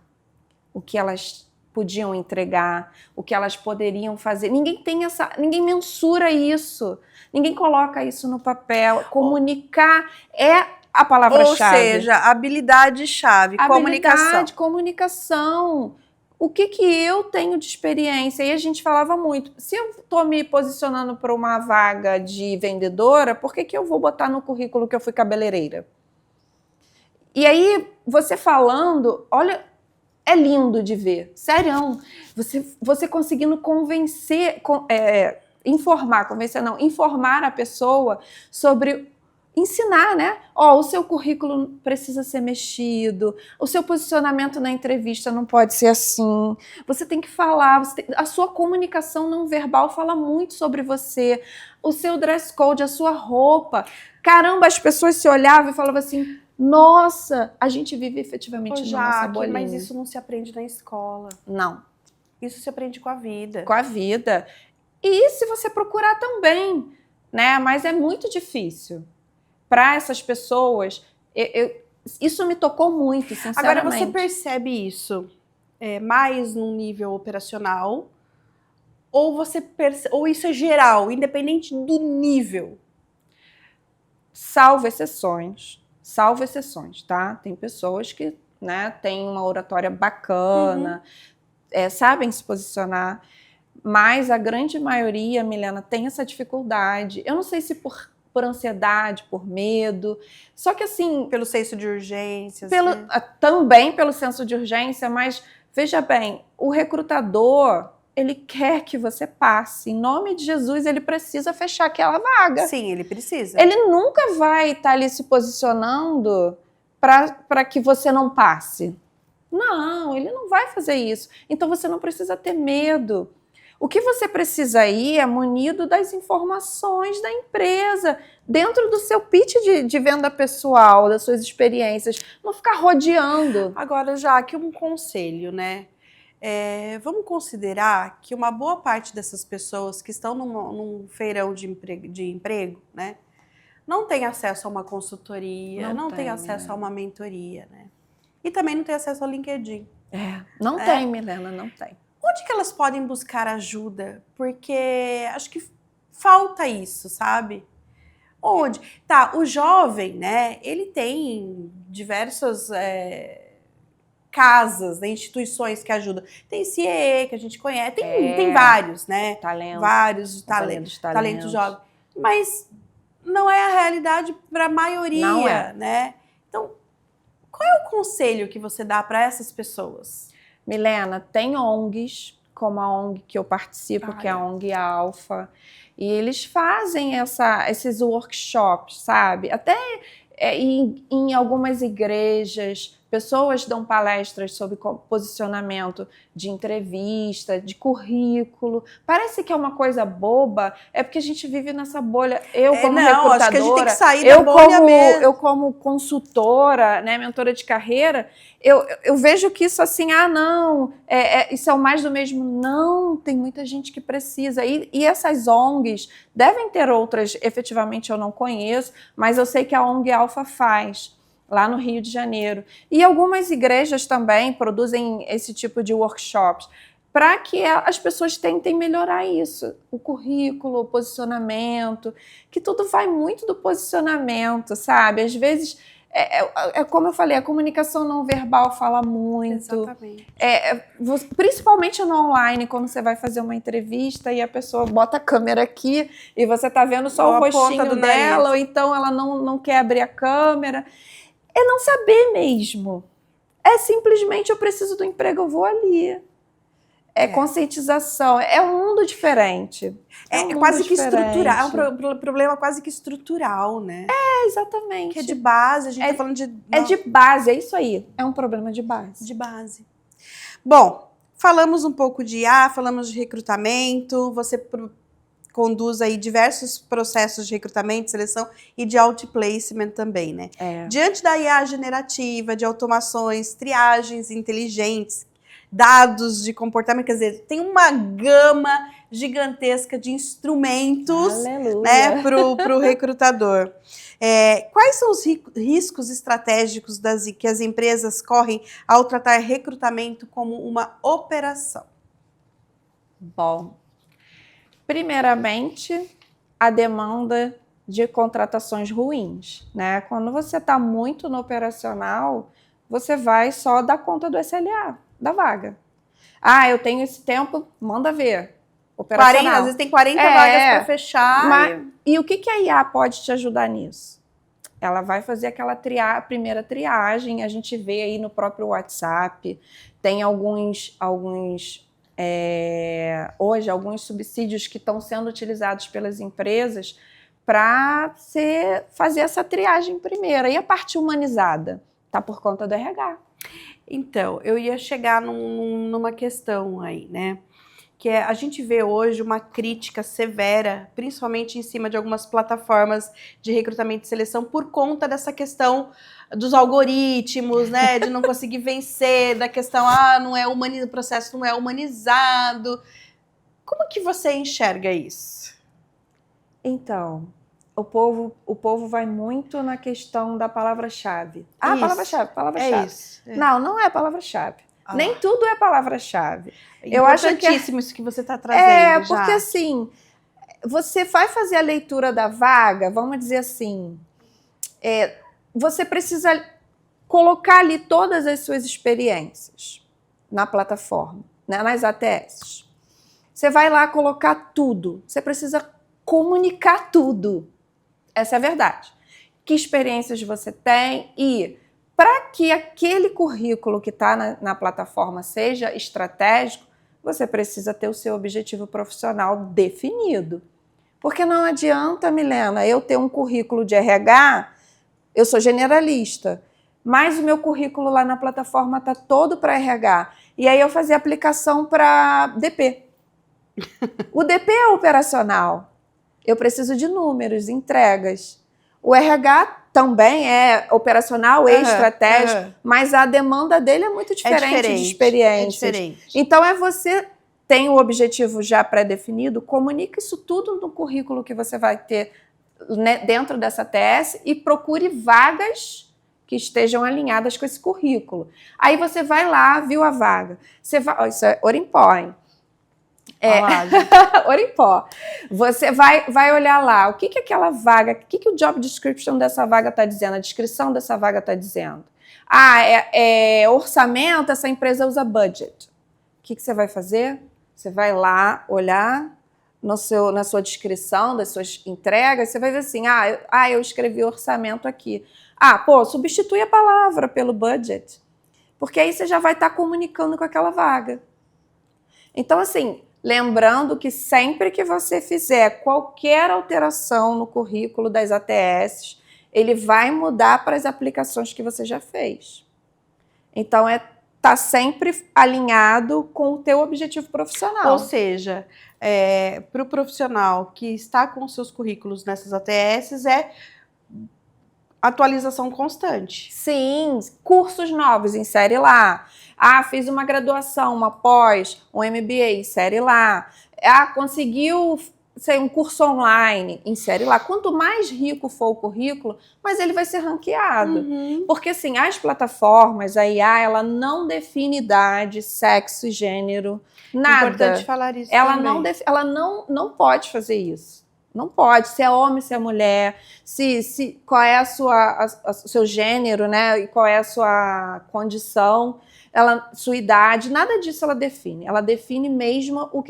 o que elas podiam entregar, o que elas poderiam fazer. Ninguém mensura isso, ninguém coloca isso no papel. Comunicar é a palavra-chave. Ou seja, habilidade-chave, comunicação. O que eu tenho de experiência? E a gente falava muito, se eu estou me posicionando para uma vaga de vendedora, por que eu vou botar no currículo que eu fui cabeleireira? E aí, você falando, olha, é lindo de ver, sério, você conseguindo informar a pessoa sobre, ensinar, né? O seu currículo precisa ser mexido, o seu posicionamento na entrevista não pode ser assim, você tem que falar, a sua comunicação não verbal fala muito sobre você, o seu dress code, a sua roupa. Caramba, as pessoas se olhavam e falavam assim, nossa, a gente vive efetivamente na nossa bolinha. Mas isso não se aprende na escola. Não. Isso se aprende com a vida. Com a vida. E se você procurar também, né? Mas é muito difícil. Para essas pessoas, isso me tocou muito, sinceramente. Agora, você percebe isso mais num nível operacional? Ou isso é geral, independente do nível? Salvo exceções, tá? Tem pessoas que, né, têm uma oratória bacana, sabem se posicionar, mas a grande maioria, Milena, tem essa dificuldade. Eu não sei se por ansiedade, por medo, só que assim... Pelo senso de urgência. Também pelo senso de urgência, mas veja bem, o recrutador, ele quer que você passe. Em nome de Jesus, ele precisa fechar aquela vaga. Sim, ele precisa. Ele nunca vai estar ali se posicionando para que você não passe. Não, ele não vai fazer isso. Então você não precisa ter medo. O que você precisa ir é munido das informações da empresa, dentro do seu pitch de venda pessoal, das suas experiências. Não ficar rodeando. Agora, já aqui um conselho, né? Vamos considerar que uma boa parte dessas pessoas que estão num feirão de emprego, né? Não tem acesso a uma consultoria, não tem acesso a uma mentoria, né? E também não tem acesso ao LinkedIn. Não tem, Milena, não tem. Onde que elas podem buscar ajuda? Porque acho que falta isso, sabe? Onde? Tá, o jovem, né? Ele tem diversas casas, né, instituições que ajudam. Tem CIE, que a gente conhece, tem vários, né? Vários talentos jovens. Mas não é a realidade para a maioria, né? Então, qual é o conselho que você dá para essas pessoas? Milena, tem ONGs, como a ONG que eu participo, que é a ONG Alfa, e eles fazem esses workshops, sabe? Até em algumas igrejas, pessoas dão palestras sobre posicionamento de entrevista, de currículo. Parece que é uma coisa boba, é porque a gente vive nessa bolha. Eu, como recrutadora, acho que a gente tem que sair da bolha mesmo. Eu como consultora, né, mentora de carreira, eu vejo que isso assim, não, isso é o mais do mesmo. Não, tem muita gente que precisa. E essas ONGs devem ter outras, efetivamente eu não conheço, mas eu sei que a ONG Alfa faz, lá no Rio de Janeiro. E algumas igrejas também produzem esse tipo de workshops para que as pessoas tentem melhorar isso. O currículo, o posicionamento, que tudo vai muito do posicionamento, sabe? Às vezes, como eu falei, a comunicação não verbal fala muito. Exatamente. Principalmente no online, quando você vai fazer uma entrevista e a pessoa bota a câmera aqui e você está vendo só o rostinho dela, ou então ela não quer abrir a câmera. É não saber mesmo. É simplesmente eu preciso do emprego, eu vou ali. Conscientização. É um mundo diferente. Quase que estrutural. É um problema quase que estrutural, né? Exatamente. Que é de base, a gente tá falando de... É de base, é isso aí. É um problema de base. De base. Bom, falamos um pouco de IA, falamos de recrutamento, você conduz aí diversos processos de recrutamento, seleção e de outplacement também, né? Diante da IA generativa, de automações, triagens inteligentes, dados de comportamento, quer dizer, tem uma gama gigantesca de instrumentos, né, para o recrutador. Quais são os riscos estratégicos que as empresas correm ao tratar recrutamento como uma operação? Bom, primeiramente, a demanda de contratações ruins, né? Quando você está muito no operacional, você vai só dar conta do SLA, da vaga. Eu tenho esse tempo, manda ver. Operacional. Às vezes tem 40 vagas para fechar. E o que a IA pode te ajudar nisso? Ela vai fazer aquela primeira triagem, a gente vê aí no próprio WhatsApp, tem hoje alguns subsídios que estão sendo utilizados pelas empresas para fazer essa triagem primeira. E a parte humanizada? Está por conta do RH. Então, eu ia chegar numa questão aí, né? Que a gente vê hoje uma crítica severa, principalmente em cima de algumas plataformas de recrutamento e seleção, por conta dessa questão dos algoritmos, né? De não conseguir vencer, da questão, o processo não é humanizado. Como que você enxerga isso? Então, o povo vai muito na questão da palavra-chave. Palavra-chave. É isso. Não é palavra-chave. Nem tudo é palavra-chave. Eu acho importantíssimo isso que você está trazendo. Porque assim, você vai fazer a leitura da vaga, vamos dizer assim, você precisa colocar ali todas as suas experiências na plataforma, né, nas ATS. Você vai lá colocar tudo, você precisa comunicar tudo. Essa é a verdade. Que experiências você tem e para que aquele currículo que está na plataforma seja estratégico, você precisa ter o seu objetivo profissional definido. Porque não adianta, Milena, eu ter um currículo de RH, eu sou generalista, mas o meu currículo lá na plataforma está todo para RH. E aí eu fazia aplicação para DP. O DP é operacional. Eu preciso de números, entregas. O RH também é operacional e estratégico, mas a demanda dele é muito diferente de experiências. Então, você tem o objetivo já pré-definido, comunica isso tudo no currículo que você vai ter, né, dentro dessa TS e procure vagas que estejam alinhadas com esse currículo. Aí você vai lá, viu a vaga. Isso é Orimpó, hein? Orimpó. Você vai olhar lá, o que aquela vaga, o que o job description dessa vaga está dizendo, a descrição dessa vaga está dizendo. Orçamento, essa empresa usa budget. O que você vai fazer? Você vai lá olhar na sua descrição das suas entregas, você vai ver assim, eu escrevi orçamento aqui. Substitui a palavra pelo budget. Porque aí você já vai estar comunicando com aquela vaga. Então, assim, lembrando que sempre que você fizer qualquer alteração no currículo das ATS, ele vai mudar para as aplicações que você já fez. Então, tá sempre alinhado com o teu objetivo profissional. Ou seja, para o profissional que está com seus currículos nessas ATS, atualização constante. Sim, cursos novos, insere lá. Fiz uma graduação, uma pós, um MBA, insere lá. Conseguiu, um curso online, insere lá. Quanto mais rico for o currículo, mais ele vai ser ranqueado. Uhum. Porque, assim, as plataformas, a IA, ela não define idade, sexo e gênero, nada. Importante falar isso ela também. Ela não pode fazer isso. Não pode, se é homem, se é mulher, qual é o seu gênero, né? E qual é a sua condição, sua idade, nada disso ela define. Ela define mesmo o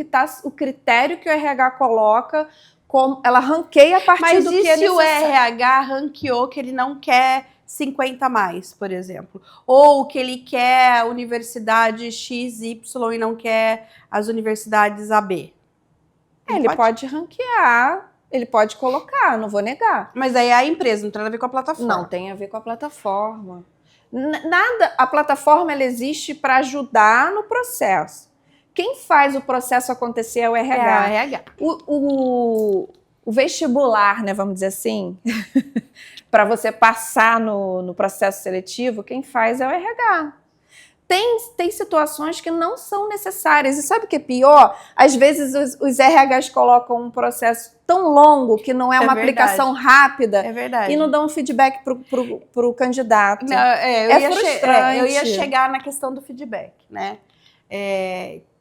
critério que o RH coloca, ela ranqueia a partir do que é necessário. Mas e se o RH ranqueou que ele não quer 50 mais, por exemplo? Ou que ele quer a universidade XY e não quer as universidades AB? Ele pode ranquear. Ele pode colocar, não vou negar. Mas aí é a empresa, não tem nada a ver com a plataforma. Não tem a ver com a plataforma. Nada. A plataforma ela existe para ajudar no processo. Quem faz o processo acontecer é o RH. É o RH. O vestibular, né, vamos dizer assim, para você passar no processo seletivo, quem faz é o RH. Tem situações que não são necessárias. E sabe o que é pior? Às vezes os RHs colocam um processo tão longo que não é uma aplicação rápida. É verdade. E não dão um feedback para o candidato. Não, frustrante. Eu ia chegar na questão do feedback, né?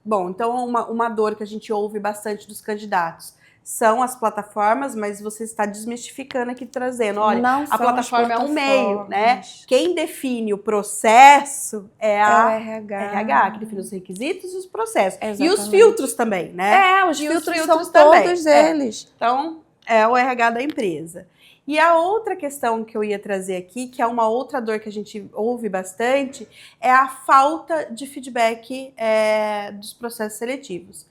Bom, então uma dor que a gente ouve bastante dos candidatos são as plataformas, mas você está desmistificando aqui, trazendo, olha, a plataforma é um meio, né? Quem define o processo é o RH, que define os requisitos e os processos. Exatamente. E os filtros também, né? Os filtros são todos eles. Então, é o RH da empresa. E a outra questão que eu ia trazer aqui, que é uma outra dor que a gente ouve bastante, é a falta de feedback dos processos seletivos.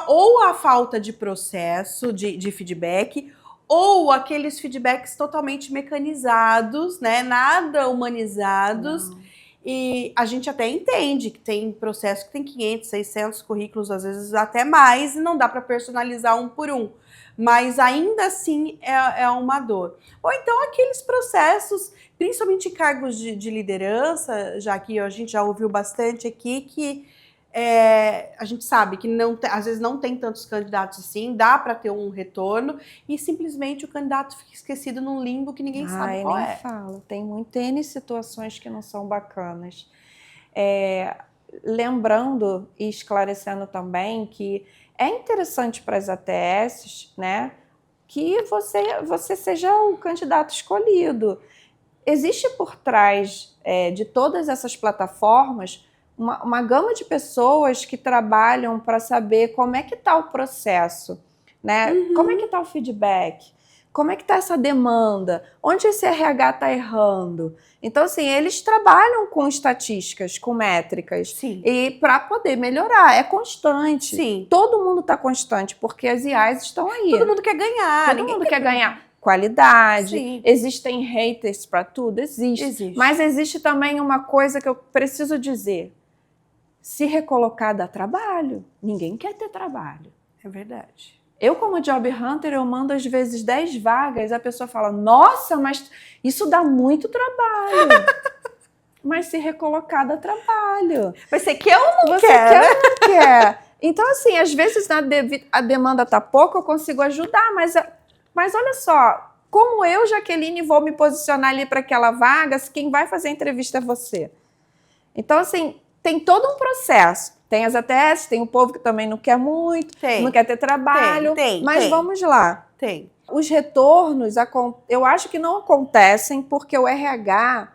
Ou a falta de processo de feedback, ou aqueles feedbacks totalmente mecanizados, né? Nada humanizados. Não. E a gente até entende que tem processo que tem 500, 600 currículos, às vezes até mais, e não dá para personalizar um por um. Mas ainda assim é uma dor. Ou então aqueles processos, principalmente cargos de liderança, já que a gente já ouviu bastante aqui, que a gente sabe que às vezes não tem tantos candidatos assim, dá para ter um retorno e simplesmente o candidato fica esquecido num limbo que ninguém sabe qual é. Falo. Tem N situações que não são bacanas. Lembrando e esclarecendo também que é interessante para as ATS, né, que você seja o candidato escolhido. Existe por trás de todas essas plataformas uma gama de pessoas que trabalham para saber como é que está o processo, né? Uhum. Como é que está o feedback, como é que está essa demanda, onde esse RH está errando. Então, assim, eles trabalham com estatísticas, com métricas. Sim. E para poder melhorar, é constante. Sim. Todo mundo está constante, porque as IAs estão aí. Todo mundo quer ganhar. Todo mundo quer ganhar. Qualidade, Sim. Existem haters para tudo, existe. Mas existe também uma coisa que eu preciso dizer. Se recolocar dá trabalho. Ninguém quer ter trabalho. É verdade. Eu, como job hunter, eu mando às vezes 10 vagas, a pessoa fala, nossa, mas isso dá muito trabalho. Mas se recolocar dá trabalho. Mas você quer ou não Você quer? Quer ou não quer? Então, assim, às vezes a demanda tá pouco, eu consigo ajudar, mas olha só, como eu, Jaqueline, vou me posicionar ali para aquela vaga, se quem vai fazer a entrevista é você. Então, assim, tem todo um processo. Tem as ATS, tem o povo que também não quer muito, não quer ter trabalho. Mas vamos lá. Tem. Os retornos, eu acho que não acontecem porque o RH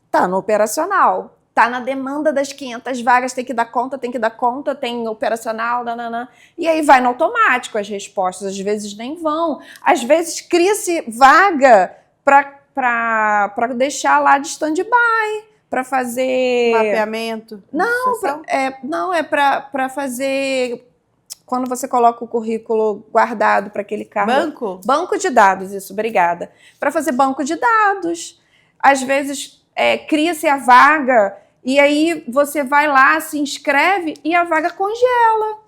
está no operacional, está na demanda das 500 vagas, tem que dar conta, tem operacional, nananã. E aí vai no automático as respostas, às vezes nem vão. Às vezes cria-se vaga para deixar lá de stand-by, para fazer... Mapeamento? Não, é para fazer... Quando você coloca o currículo guardado para aquele cargo... Banco? Banco de dados, isso, obrigada. Para fazer banco de dados. Às vezes cria-se a vaga e aí você vai lá, se inscreve e a vaga congela.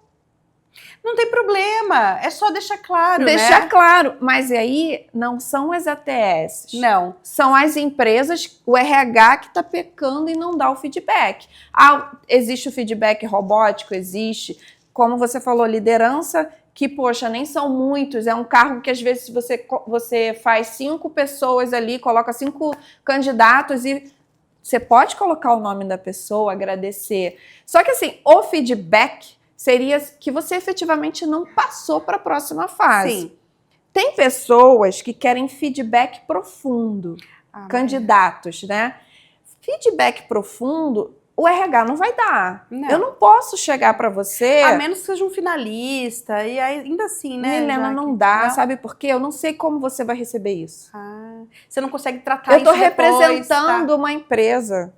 Não tem problema, é só deixar claro, Deixar né? claro, mas aí não são as ATS. Não. São as empresas, o RH que está pecando e não dá o feedback. Existe o feedback robótico? Existe. Como você falou, liderança, que, poxa, nem são muitos, é um cargo que às vezes você faz 5 pessoas ali, coloca 5 candidatos e você pode colocar o nome da pessoa, agradecer. Só que assim, o feedback seria que você efetivamente não passou para a próxima fase. Sim. Tem pessoas que querem feedback profundo, candidatos, né? Feedback profundo, o RH não vai dar. Não. Eu não posso chegar para você... A menos que seja um finalista, e ainda assim, né? Milena, não dá, sabe por quê? Eu não sei como você vai receber isso. Você não consegue tratar isso depois. Eu tô depois, representando uma empresa,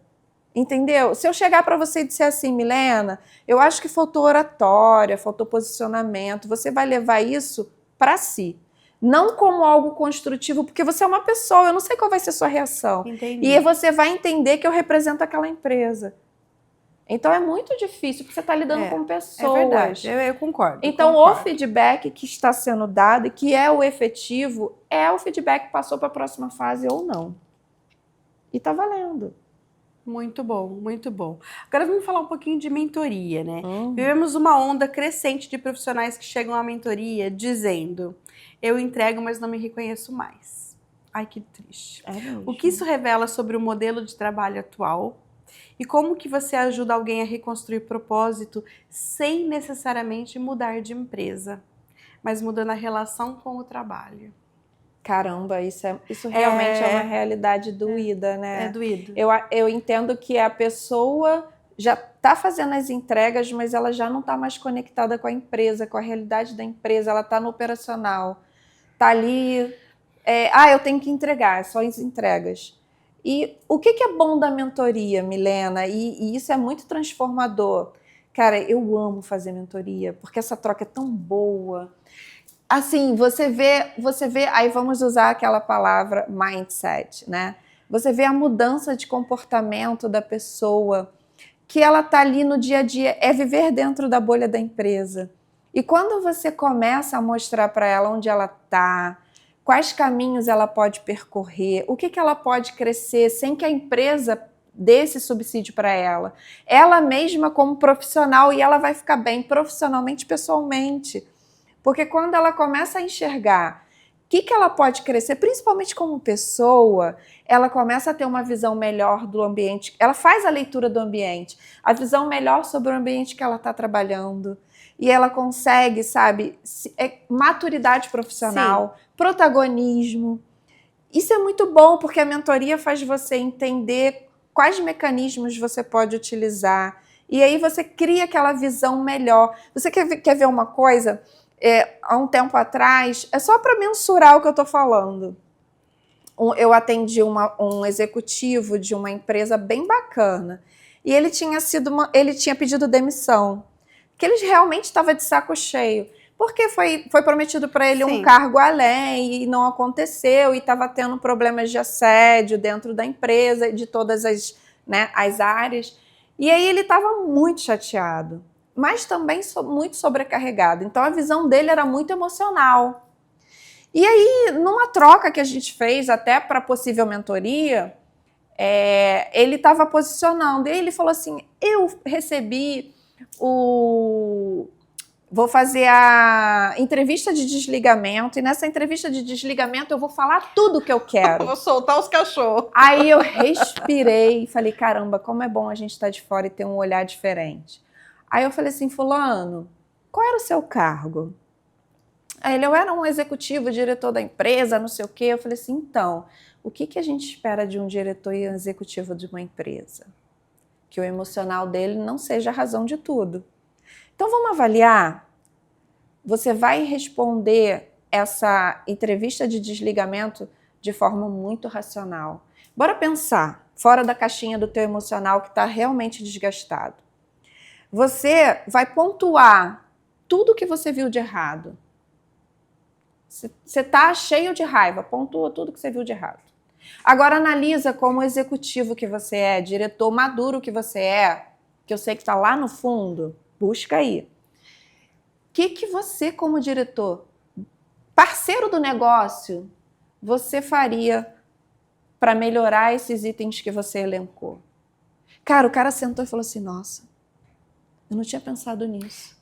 entendeu? Se eu chegar para você e disser assim, Milena, eu acho que faltou oratória, faltou posicionamento, você vai levar isso para si. Não como algo construtivo, porque você é uma pessoa, eu não sei qual vai ser a sua reação. Entendi. E você vai entender que eu represento aquela empresa. Então é muito difícil, porque você está lidando com pessoas. É verdade, eu concordo. Então o feedback que está sendo dado e que é o efetivo, é o feedback que passou para a próxima fase ou não. E está valendo. Muito bom, muito bom. Agora vamos falar um pouquinho de mentoria, né? Vivemos uma onda crescente de profissionais que chegam à mentoria dizendo: eu entrego, mas não me reconheço mais. Ai, que triste. O que isso revela sobre o modelo de trabalho atual? E como que você ajuda alguém a reconstruir propósito sem necessariamente mudar de empresa, mas mudando a relação com o trabalho? Caramba, isso realmente é uma realidade doída, né? É doído. Eu entendo que a pessoa já está fazendo as entregas, mas ela já não está mais conectada com a empresa, com a realidade da empresa, ela está no operacional. Está ali, eu tenho que entregar, só as entregas. E o que é bom da mentoria, Milena? E isso é muito transformador. Cara, eu amo fazer mentoria, porque essa troca é tão boa. Assim, você vê, aí vamos usar aquela palavra mindset, né? Você vê a mudança de comportamento da pessoa, que ela tá ali no dia a dia, é viver dentro da bolha da empresa. E quando você começa a mostrar para ela onde ela tá, quais caminhos ela pode percorrer, o que ela pode crescer sem que a empresa dê esse subsídio para ela. Ela mesma como profissional, e ela vai ficar bem profissionalmente, pessoalmente. Porque quando ela começa a enxergar o que ela pode crescer, principalmente como pessoa, ela começa a ter uma visão melhor do ambiente. Ela faz a leitura do ambiente, a visão melhor sobre o ambiente que ela está trabalhando. E ela consegue, sabe, maturidade profissional, sim, protagonismo. Isso é muito bom, porque a mentoria faz você entender quais mecanismos você pode utilizar. E aí você cria aquela visão melhor. Você quer ver uma coisa? Há um tempo atrás, é só para mensurar o que eu estou falando. Eu atendi um executivo de uma empresa bem bacana. E ele tinha pedido demissão. Que ele realmente estava de saco cheio. Porque foi prometido para ele, sim, um cargo além e não aconteceu, e estava tendo problemas de assédio dentro da empresa, de todas as áreas. E aí ele estava muito chateado, mas também muito sobrecarregado. Então a visão dele era muito emocional. E aí, numa troca que a gente fez até para possível mentoria, ele estava posicionando. E ele falou assim, eu recebi vou fazer a entrevista de desligamento, e nessa entrevista de desligamento eu vou falar tudo o que eu quero. Vou soltar os cachorros. Aí eu respirei e falei, caramba, como é bom a gente estar de fora e ter um olhar diferente. Aí eu falei assim, fulano, qual era o seu cargo? Aí eu era um executivo, diretor da empresa, não sei o quê. Eu falei assim, então, o que a gente espera de um diretor e um executivo de uma empresa? Que o emocional dele não seja a razão de tudo. Então, vamos avaliar. Você vai responder essa entrevista de desligamento de forma muito racional. Bora pensar, fora da caixinha do teu emocional que está realmente desgastado. Você vai pontuar tudo que você viu de errado. Você está cheio de raiva, pontua tudo que você viu de errado. Agora analisa como executivo que você é, diretor maduro que você é, que eu sei que está lá no fundo, busca aí. O que você, como diretor, parceiro do negócio, você faria para melhorar esses itens que você elencou? Cara, o cara sentou e falou assim, nossa, eu não tinha pensado nisso.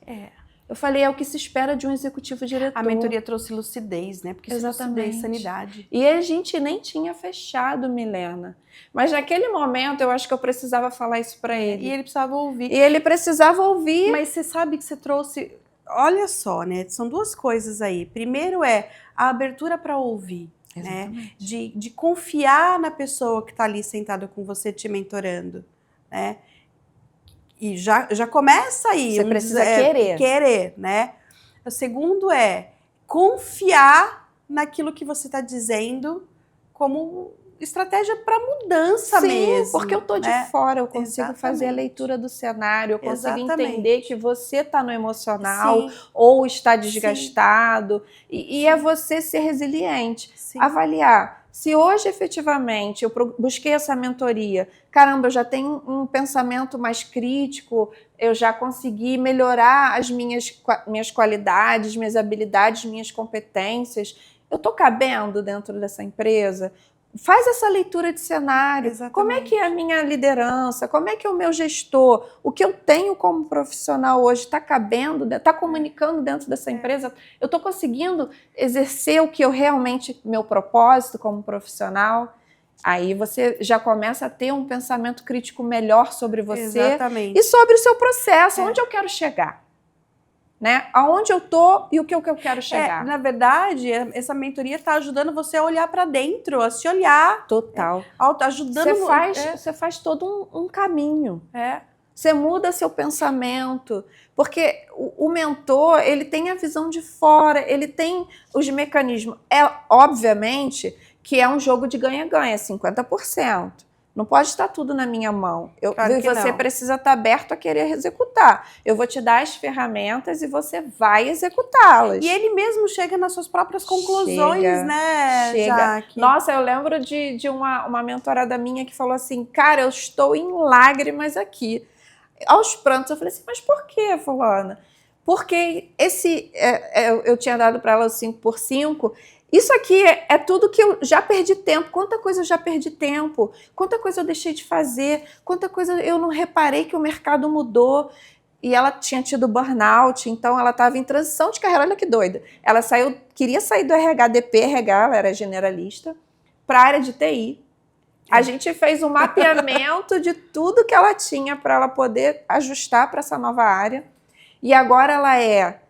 Eu falei, é o que se espera de um executivo diretor. A mentoria trouxe lucidez, né? Porque exatamente. Lucidez, sanidade. E a gente nem tinha fechado, Milena. Mas naquele momento eu acho que eu precisava falar isso para ele. E ele precisava ouvir. E ele precisava ouvir. Mas você sabe que você trouxe... Olha só, né? São duas coisas aí. Primeiro é a abertura para ouvir. Né? De confiar na pessoa que está ali sentada com você te mentorando. Né? E já começa aí. Você precisa querer. Querer, né? O segundo é confiar naquilo que você está dizendo como estratégia para mudança mesmo. Sim, porque eu tô de fora, eu consigo fazer a leitura do cenário, eu consigo entender que você está no emocional ou está desgastado. E é você ser resiliente. Avaliar. Se hoje, efetivamente, eu busquei essa mentoria, caramba, eu já tenho um pensamento mais crítico, eu já consegui melhorar as minhas qualidades, minhas habilidades, minhas competências, eu estou cabendo dentro dessa empresa? Faz essa leitura de cenário. Exatamente. Como é que é a minha liderança? Como é que é o meu gestor? O que eu tenho como profissional hoje está cabendo, está comunicando dentro dessa empresa? Eu estou conseguindo exercer o que eu realmente, meu propósito como profissional? Aí você já começa a ter um pensamento crítico melhor sobre você e sobre o seu processo, onde eu quero chegar. Né? Aonde eu tô e o que eu quero chegar. Na verdade, essa mentoria está ajudando você a olhar para dentro, a se olhar. Total. Ajudando você faz todo um caminho. Você muda seu pensamento. Porque o mentor, ele tem a visão de fora, ele tem os mecanismos. Obviamente que é um jogo de ganha-ganha, 50%. Não pode estar tudo na minha mão. Você precisa estar aberto a querer executar. Eu vou te dar as ferramentas e você vai executá-las. E ele mesmo chega nas suas próprias conclusões, né, Jaque? Nossa, eu lembro de uma mentorada minha que falou assim, cara, eu estou em lágrimas aqui. Aos prantos, eu falei assim, mas por quê, fulana? Porque eu tinha dado para ela o 5x5, isso aqui é tudo que eu já perdi tempo. Quanta coisa eu já perdi tempo. Quanta coisa eu deixei de fazer. Quanta coisa eu não reparei que o mercado mudou. E ela tinha tido burnout, então ela estava em transição de carreira. Olha que doida. Ela queria sair do RH, ela era generalista, para a área de TI. A gente fez um mapeamento de tudo que ela tinha para ela poder ajustar para essa nova área. E agora ela é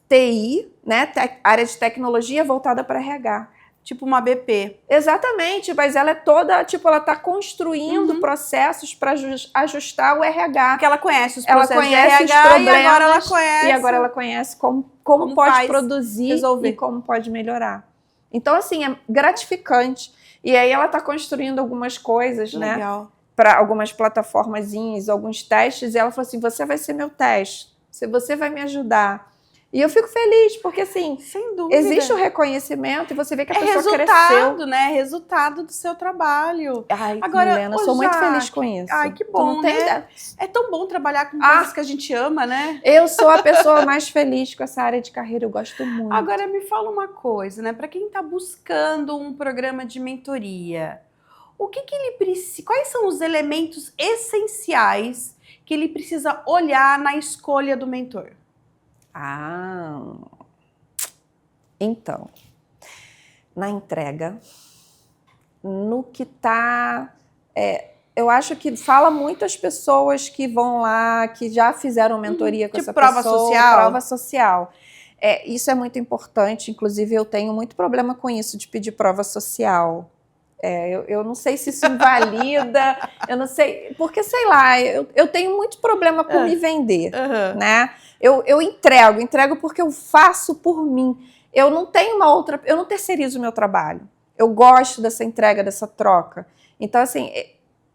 TI, né, área de tecnologia voltada para RH. Tipo uma BP. Exatamente, mas ela é toda, ela está construindo processos para ajustar o RH. Porque ela conhece os processos de RH os problemas, e agora ela conhece como pode produzir resolver. E como pode melhorar. Então, assim, é gratificante. E aí ela está construindo algumas coisas, né, para algumas plataformazinhas, alguns testes, e ela falou assim, você vai ser meu teste, você vai me ajudar. E eu fico feliz, porque assim, sem dúvida, existe o reconhecimento e você vê que a pessoa cresceu. Né? Resultado do seu trabalho. Ai, agora, Milena, eu sou muito feliz com isso. Ai, que bom, né? É tão bom trabalhar com coisas que a gente ama, né? Eu sou a pessoa mais feliz com essa área de carreira, eu gosto muito. Agora, me fala uma coisa, né? Para quem está buscando um programa de mentoria, o que ele precisa? Quais são os elementos essenciais que ele precisa olhar na escolha do mentor? Então, na entrega, no que tá... eu acho que fala muito as pessoas que vão lá, que já fizeram mentoria com essa prova pessoa. Social. Prova social. Isso é muito importante, inclusive eu tenho muito problema com isso, de pedir prova social. Eu não sei se isso invalida, eu não sei, porque sei lá, eu tenho muito problema com me vender, né? Eu entrego porque eu faço por mim. Eu não terceirizo o meu trabalho. Eu gosto dessa entrega, dessa troca. Então, assim,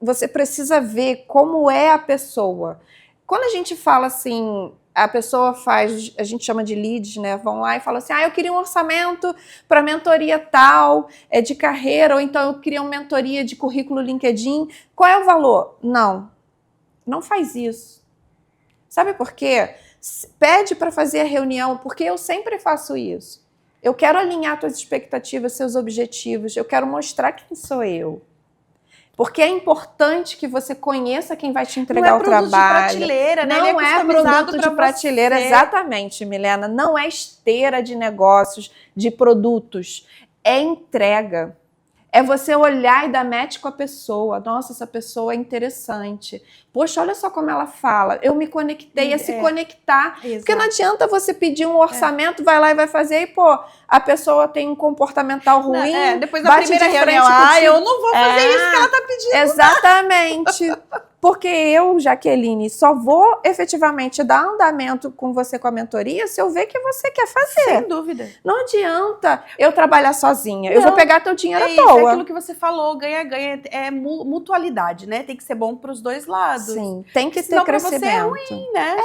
você precisa ver como é a pessoa. Quando a gente fala assim, a pessoa faz, a gente chama de leads, né? Vão lá e falam assim, eu queria um orçamento para mentoria tal, de carreira, ou então eu queria uma mentoria de currículo LinkedIn. Qual é o valor? Não faz isso. Sabe por quê? Pede para fazer a reunião, porque eu sempre faço isso. Eu quero alinhar suas expectativas, seus objetivos, eu quero mostrar quem sou eu. Porque é importante que você conheça quem vai te entregar o trabalho. Não é produto de prateleira, né? Não é produto de prateleira, exatamente, Milena. Não é esteira de negócios, de produtos. É entrega. É você olhar e dar match com a pessoa. Nossa, essa pessoa é interessante. Poxa, olha só como ela fala. Eu me conectei, se conectar. Exato. Porque não adianta você pedir um orçamento, vai lá e vai fazer, e a pessoa tem um comportamental ruim. Depois da primeira reunião, eu não vou fazer isso que ela tá pedindo. Exatamente. Porque eu, Jaqueline, só vou efetivamente dar andamento com você com a mentoria se eu ver que você quer fazer. Sem dúvida. Não adianta eu trabalhar sozinha. Eu vou pegar teu dinheiro à toa. É aquilo que você falou, ganha-ganha, é mutualidade, né? Tem que ser bom para os dois lados. Sim, tem que ter crescimento. Pra você é ruim, né?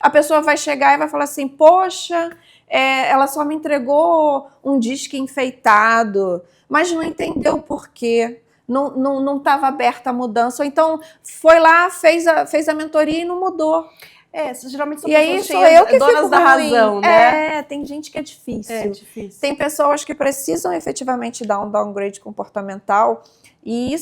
A pessoa vai chegar e vai falar assim, poxa, ela só me entregou um disque enfeitado, mas não entendeu o porquê. Não estava aberta a mudança, ou então foi lá, fez a mentoria e não mudou. Geralmente são pessoas cheias, sou eu que donas da razão, né? Tem gente que é difícil. É difícil. Tem pessoas que precisam efetivamente dar um downgrade comportamental e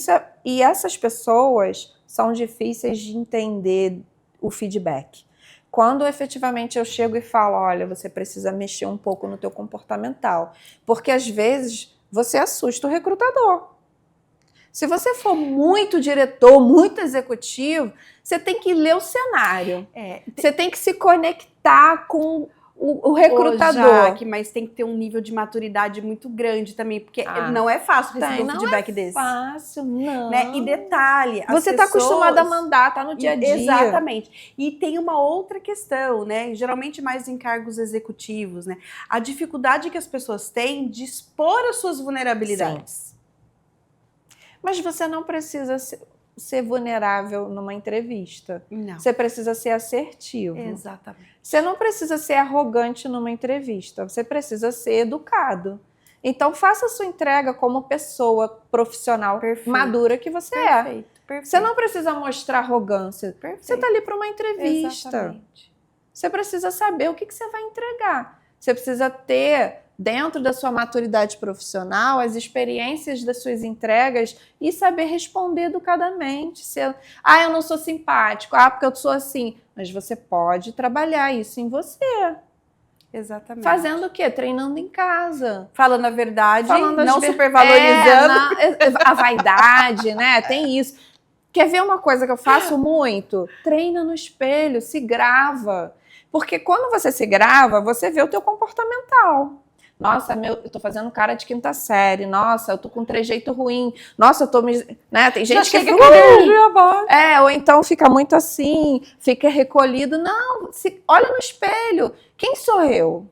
essas pessoas são difíceis de entender o feedback. Quando efetivamente eu chego e falo, olha, você precisa mexer um pouco no teu comportamental, porque às vezes você assusta o recrutador. Se você for muito diretor, muito executivo, você tem que ler o cenário. Você tem que se conectar com o recrutador. Jaque, mas tem que ter um nível de maturidade muito grande também, porque não é fácil receber um feedback desse. Não é fácil, não. Né? E detalhe, você está acostumado a mandar, tá no dia a dia. Exatamente. E tem uma outra questão, né? Geralmente mais em cargos executivos, né? A dificuldade que as pessoas têm de expor as suas vulnerabilidades. Sim. Mas você não precisa ser vulnerável numa entrevista. Não. Você precisa ser assertivo. Exatamente. Você não precisa ser arrogante numa entrevista. Você precisa ser educado. Então, faça a sua entrega como pessoa profissional madura que você é. Perfeito. Você não precisa mostrar arrogância. Perfeito. Você está ali para uma entrevista. Exatamente. Você precisa saber o que você vai entregar. Você precisa ter, dentro da sua maturidade profissional, as experiências das suas entregas e saber responder educadamente. Eu não sou simpático, porque eu sou assim. Mas você pode trabalhar isso em você. Exatamente. Fazendo o quê? Treinando em casa. Falando a verdade, não supervalorizando. A vaidade, né? Tem isso. Quer ver uma coisa que eu faço muito? Treina no espelho, se grava. Porque quando você se grava, você vê o teu comportamental. Nossa, eu tô fazendo cara de quinta série. Nossa, eu tô com um trejeito ruim. Nossa, eu tô né? Tem gente que fica ou então fica muito assim, fica recolhido. Não, olha no espelho. Quem sou eu?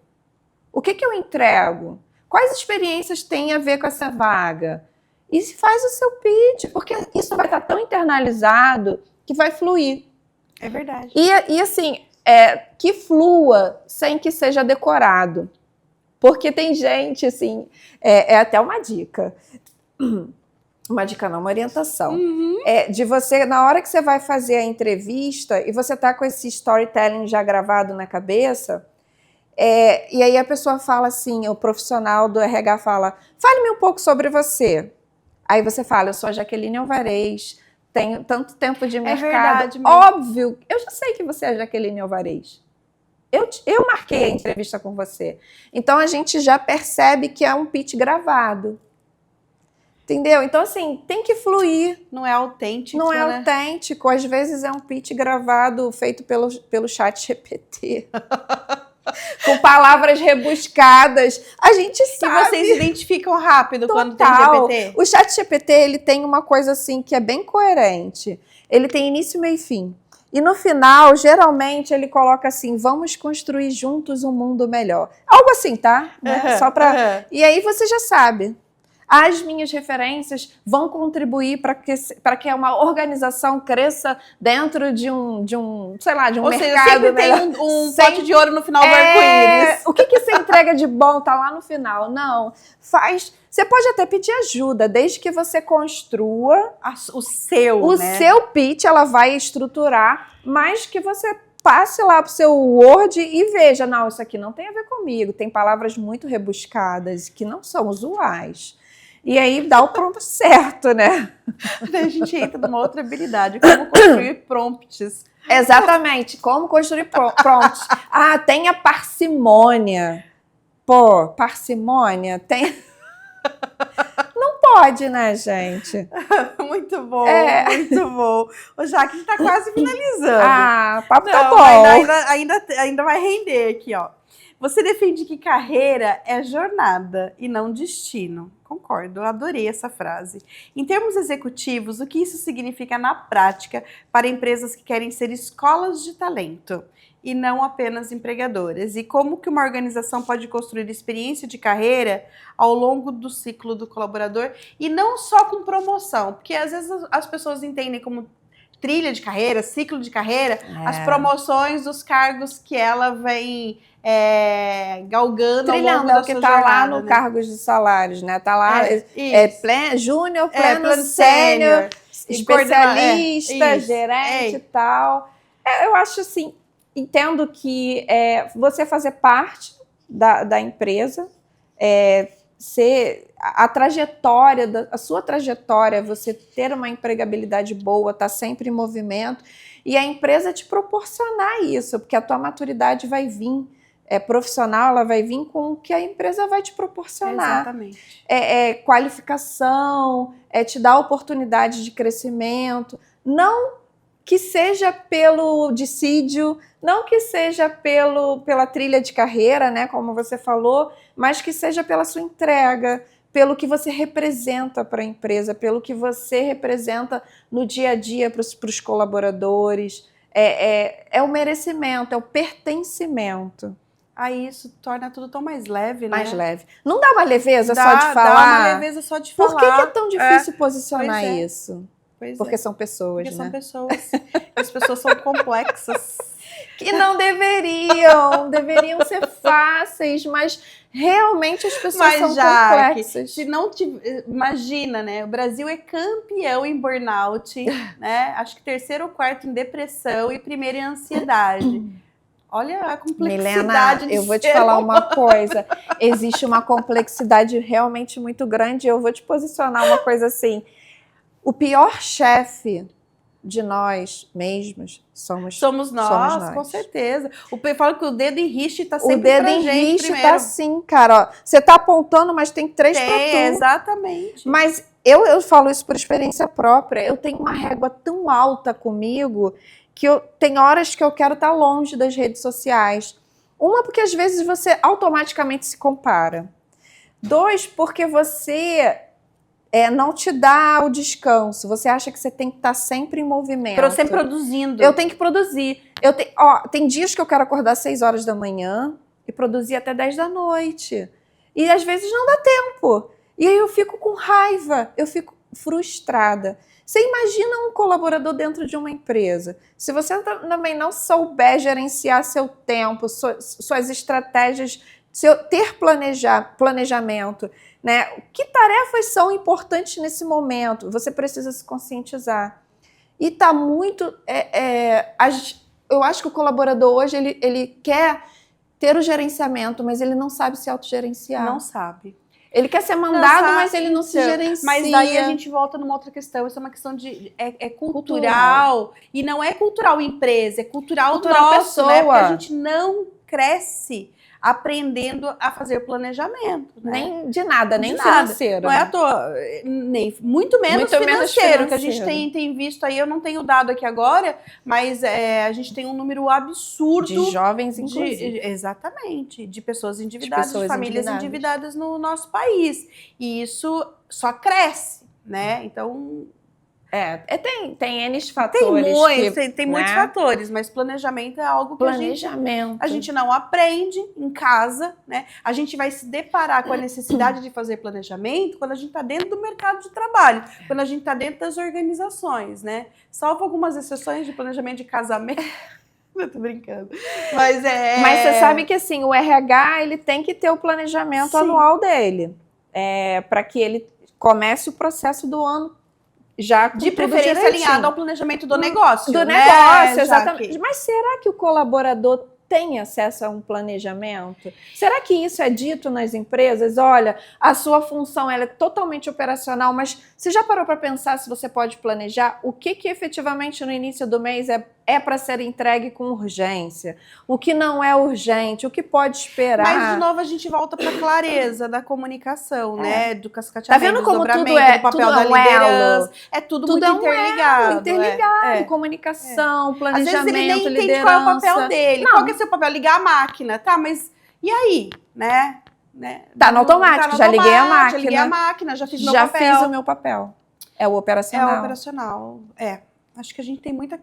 O que eu entrego? Quais experiências têm a ver com essa vaga? E faz o seu pitch, porque isso vai estar tão internalizado que vai fluir. É verdade. E assim, que flua sem que seja decorado. Porque tem gente, assim, é até uma dica. Uma dica não, uma orientação. De você, na hora que você vai fazer a entrevista e você tá com esse storytelling já gravado na cabeça, e aí a pessoa fala assim, o profissional do RH fala, fale-me um pouco sobre você. Aí você fala, eu sou a Jaqueline Alvarez, tenho tanto tempo de mercado. É verdade mesmo. Óbvio, eu já sei que você é a Jaqueline Alvarez. Eu marquei a entrevista com você. Então, a gente já percebe que é um pitch gravado. Entendeu? Então, assim, tem que fluir. Não é autêntico, Não é né? autêntico. Às vezes é um pitch gravado feito pelo chat GPT. com palavras rebuscadas. A gente sabe. E vocês identificam rápido quando tem Total. GPT? O ChatGPT, ele tem uma coisa assim que é bem coerente. Ele tem início, meio e fim. E no final, geralmente, ele coloca assim, vamos construir juntos um mundo melhor. Algo assim, tá? Né? Só pra... E aí você já sabe. As minhas referências vão contribuir para que uma organização cresça dentro de um sei lá, de um Ou mercado. seja, sempre melhor. tem um pote de ouro no final do arco-íris. O que você entrega de bom tá lá no final? Não. Você pode até pedir ajuda, desde que você construa O seu, o né? seu pitch, ela vai estruturar, mas que você passe lá pro seu Word e veja, não, isso aqui não tem a ver comigo, tem palavras muito rebuscadas que não são usuais. E aí dá o prompt certo, né? Daí a gente entra numa outra habilidade, como construir prompts. Exatamente, como construir prompts. Ah, tenha parcimônia. Pô, parcimônia? Tem... Não pode, né, gente? Muito bom, É. muito bom. Ô, Jaque, a gente tá quase finalizando. Ah, o papo tá Não, bom. ainda vai render aqui, ó. Você defende que carreira é jornada e não destino. Concordo, eu adorei essa frase. Em termos executivos, o que isso significa na prática para empresas que querem ser escolas de talento e não apenas empregadoras? E como que uma organização pode construir experiência de carreira ao longo do ciclo do colaborador e não só com promoção? Porque às vezes as pessoas entendem como trilha de carreira, ciclo de carreira, as promoções dos cargos que ela vem galgando Trilhando, ao longo é da o que sua tá jornada, lá no né? cargos de salários, né? Tá lá, júnior, pleno, plano sênior, e especialista, isso, gerente e tal. Eu acho assim, entendo que você fazer parte da empresa, a trajetória, a sua trajetória, você ter uma empregabilidade boa, tá sempre em movimento, e a empresa te proporcionar isso, porque a tua maturidade vai vir profissional, ela vai vir com o que a empresa vai te proporcionar. Exatamente. Qualificação, te dar oportunidade de crescimento, não que seja pelo dissídio, não que seja pela trilha de carreira, né, como você falou, mas que seja pela sua entrega, pelo que você representa para a empresa, pelo que você representa no dia a dia para os colaboradores. É o merecimento, é o pertencimento. Aí isso torna tudo tão mais leve, né? Mais leve. Não dá uma leveza só de falar? Dá uma leveza só de falar. Por que é tão difícil posicionar isso? Porque são pessoas, Porque né? são pessoas. As pessoas são complexas. Que não deveriam ser fáceis, mas realmente as pessoas são complexas. Se não imagina, né? O Brasil é campeão em burnout, né? Acho que terceiro ou quarto em depressão e primeiro em ansiedade. Olha a complexidade. Milena, eu vou te falar uma coisa. Existe uma complexidade realmente muito grande. Eu vou te posicionar uma coisa assim. O pior chefe de nós mesmos somos nós. Com certeza. Eu falo que o dedo em riste tá sempre o dedo pra em gente riste primeiro. tá assim, cara. Ó, você tá apontando, mas tem três pra tu. Exatamente. Mas eu falo isso por experiência própria. Eu tenho uma régua tão alta comigo que tem horas que eu quero estar longe das redes sociais. Uma, porque às vezes você automaticamente se compara. 2, porque você não te dá o descanso. Você acha que você tem que estar sempre em movimento. Sempre produzindo. Eu tenho que produzir. Tem dias que eu quero acordar às 6 horas da manhã e produzir até 10 da noite. E às vezes não dá tempo. E aí eu fico com raiva, eu fico frustrada. Você imagina um colaborador dentro de uma empresa. Se você também não souber gerenciar seu tempo, suas estratégias, ter planejamento, né? Que tarefas são importantes nesse momento? Você precisa se conscientizar. E tá muito... eu acho que o colaborador hoje, ele quer ter o gerenciamento, mas ele não sabe se autogerenciar. Não sabe. Ele quer ser mandado, mas ele não se gerencia. Mas daí a gente volta numa outra questão. Isso é uma questão de... É cultural. E não é cultural empresa, é cultural nosso, pessoa. né? Porque a gente não cresce aprendendo a fazer planejamento, né? Nem de nada, nem De nada. financeiro. Não é né? à toa, nem, muito menos financeiro, que a gente tem visto aí, eu não tenho dado aqui agora, mas a gente tem um número absurdo De jovens, inclusive. exatamente, de pessoas endividadas, de pessoas famílias endividadas no nosso país. E isso só cresce, né? Então, tem N fatores. Tem muitos fatores, mas planejamento é algo que a gente não aprende em casa, né? A gente vai se deparar com a necessidade de fazer planejamento quando a gente está dentro do mercado de trabalho, quando a gente está dentro das organizações, né? Salvo algumas exceções de planejamento de casamento. Eu tô brincando. Mas você sabe que assim, o RH ele tem que ter o planejamento anual dele. Para que ele comece o processo do ano já com de preferência alinhado ao planejamento do negócio. Do negócio, exatamente. Mas será que o colaborador tem acesso a um planejamento? Será que isso é dito nas empresas? Olha, a sua função ela é totalmente operacional, mas você já parou para pensar se você pode planejar o que efetivamente no início do mês é para ser entregue com urgência? O que não é urgente? O que pode esperar? Mas, de novo, a gente volta para a clareza da comunicação, né? Do cascateamento, tá vendo como do tudo papel tudo da liderança. É tudo muito interligado. Interligado. Comunicação, planejamento, às vezes ele nem liderança. entende qual é o papel dele. Qual que é o seu papel? Ligar a máquina, tá? Mas e aí, né? Tá no automático, já liguei a máquina. Já liguei a máquina, já fiz meu papel. Já fiz o meu papel. É o operacional. É o operacional, Acho que a gente tem muito a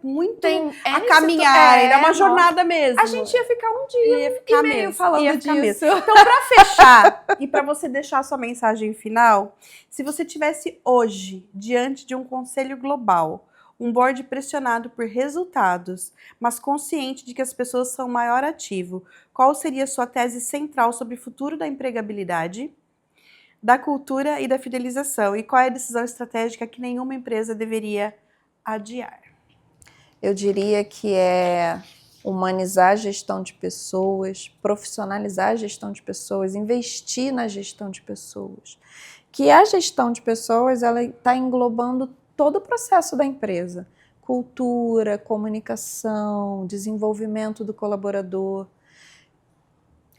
caminhar, é uma jornada mesmo. A gente ia ficar um dia e meio falando disso. Então, para fechar e para você deixar a sua mensagem final, se você tivesse hoje diante de um conselho global, um board pressionado por resultados, mas consciente de que as pessoas são o maior ativo, qual seria a sua tese central sobre o futuro da empregabilidade, da cultura e da fidelização? E qual é a decisão estratégica que nenhuma empresa deveria adiar? Eu diria que é humanizar a gestão de pessoas, profissionalizar a gestão de pessoas, investir na gestão de pessoas. Que a gestão de pessoas ela está englobando todo o processo da empresa. Cultura, comunicação, desenvolvimento do colaborador.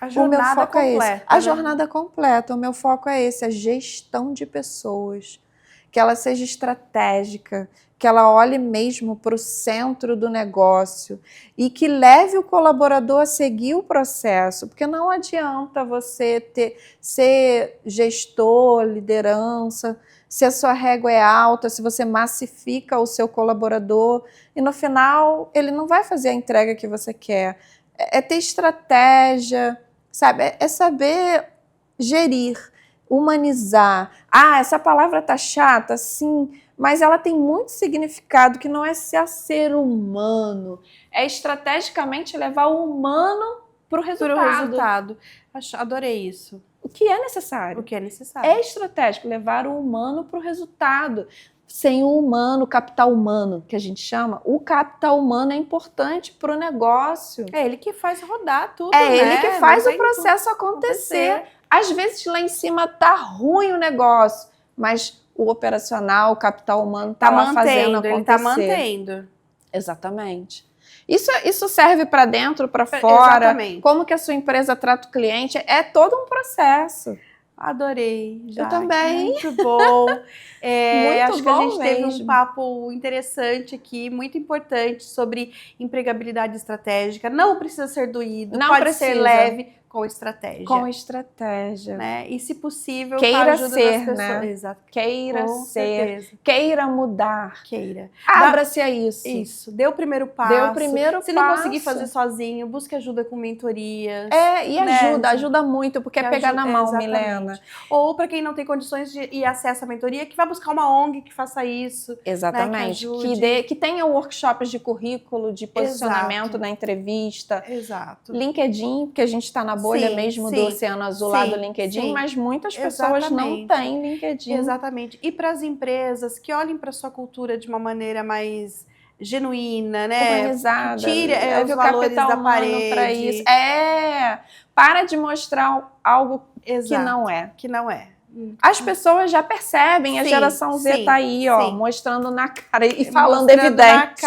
A jornada completa. A jornada completa. O meu foco é esse, a gestão de pessoas. Que ela seja estratégica, que ela olhe mesmo para o centro do negócio e que leve o colaborador a seguir o processo, porque não adianta você ser gestor, liderança, se a sua régua é alta, se você massifica o seu colaborador e no final ele não vai fazer a entrega que você quer. É ter estratégia, sabe? É saber gerir, humanizar. Essa palavra tá chata, sim, mas ela tem muito significado, que não é ser humano, é estrategicamente levar o humano para o resultado. Adorei isso. O que é necessário. O que é necessário. É estratégico levar o humano para o resultado. Sem o humano, o capital humano, que a gente chama, o capital humano é importante para o negócio. É ele que faz rodar tudo, É ele que faz o processo acontecer. Às vezes lá em cima tá ruim o negócio, mas o operacional, o capital humano tá lá fazendo acontecer. Ele tá mantendo. Exatamente. Isso serve para dentro, para fora. Exatamente. Como que a sua empresa trata o cliente, é todo um processo. Adorei, Jaque. Eu também. Muito bom. Acho que a gente teve mesmo. Um papo interessante aqui, muito importante, sobre empregabilidade estratégica. Não precisa ser doído, pode ser leve, com estratégia. Com estratégia. Né? E, se possível, queira com a ajuda ser, das pessoas. né? Exato. Queira com ser. Certeza. Queira mudar. Queira. Abra-se a isso. Isso. Dê o primeiro passo. Se não conseguir fazer sozinho, busque ajuda com mentorias. E ajuda muito, porque é pegar na mão, exatamente. Milena. Ou para quem não tem condições de ir acesso à mentoria, que vai buscar uma ONG que faça isso. Exatamente. Né, que tenha workshops de currículo, de posicionamento na entrevista. Exato. LinkedIn, porque a gente está na bolha mesmo do Oceano Azul lá do LinkedIn, mas muitas pessoas não têm LinkedIn. Exatamente. E para as empresas que olhem para sua cultura de uma maneira mais genuína, né? Humanizada. Tire os valores da parede. Para isso. Para de mostrar algo que não é. Que não é. As pessoas já percebem, a Sim, geração Z sim, tá aí, ó, sim. mostrando na cara e falando Mostrando evidente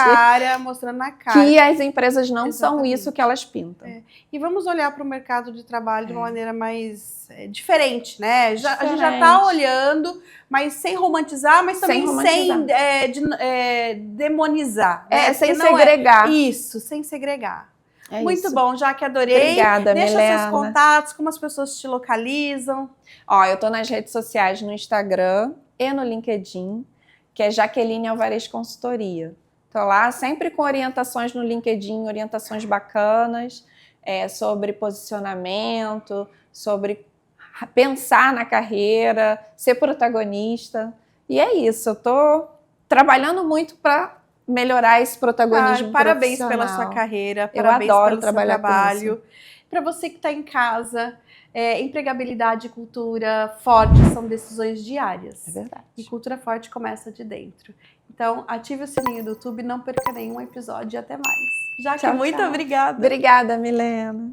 mostrando na cara. que as empresas não são Exatamente. isso que elas pintam. E vamos olhar para o mercado de trabalho de uma maneira mais diferente, né? A gente já Diferente. está olhando, mas sem romantizar, mas também sem demonizar. Né? Sem Porque não segregar. Isso, sem segregar. É Muito isso. bom, Jaque, adorei. Obrigada, Deixa Milena. seus contatos, como as pessoas te localizam. Ó, eu tô nas redes sociais, no Instagram e no LinkedIn, que é Jaqueline Alvarez Consultoria. Tô lá sempre com orientações no LinkedIn, orientações bacanas, sobre posicionamento, sobre pensar na carreira, ser protagonista. E é isso, eu tô trabalhando muito para melhorar esse protagonismo Parabéns profissional. pela sua carreira, Eu parabéns adoro pelo trabalhar seu trabalho. Para você que está em casa, empregabilidade e cultura forte são decisões diárias. É verdade. E cultura forte começa de dentro. Então, ative o sininho do YouTube, não perca nenhum episódio e até mais. Jaque, muito obrigada. Obrigada, Milena.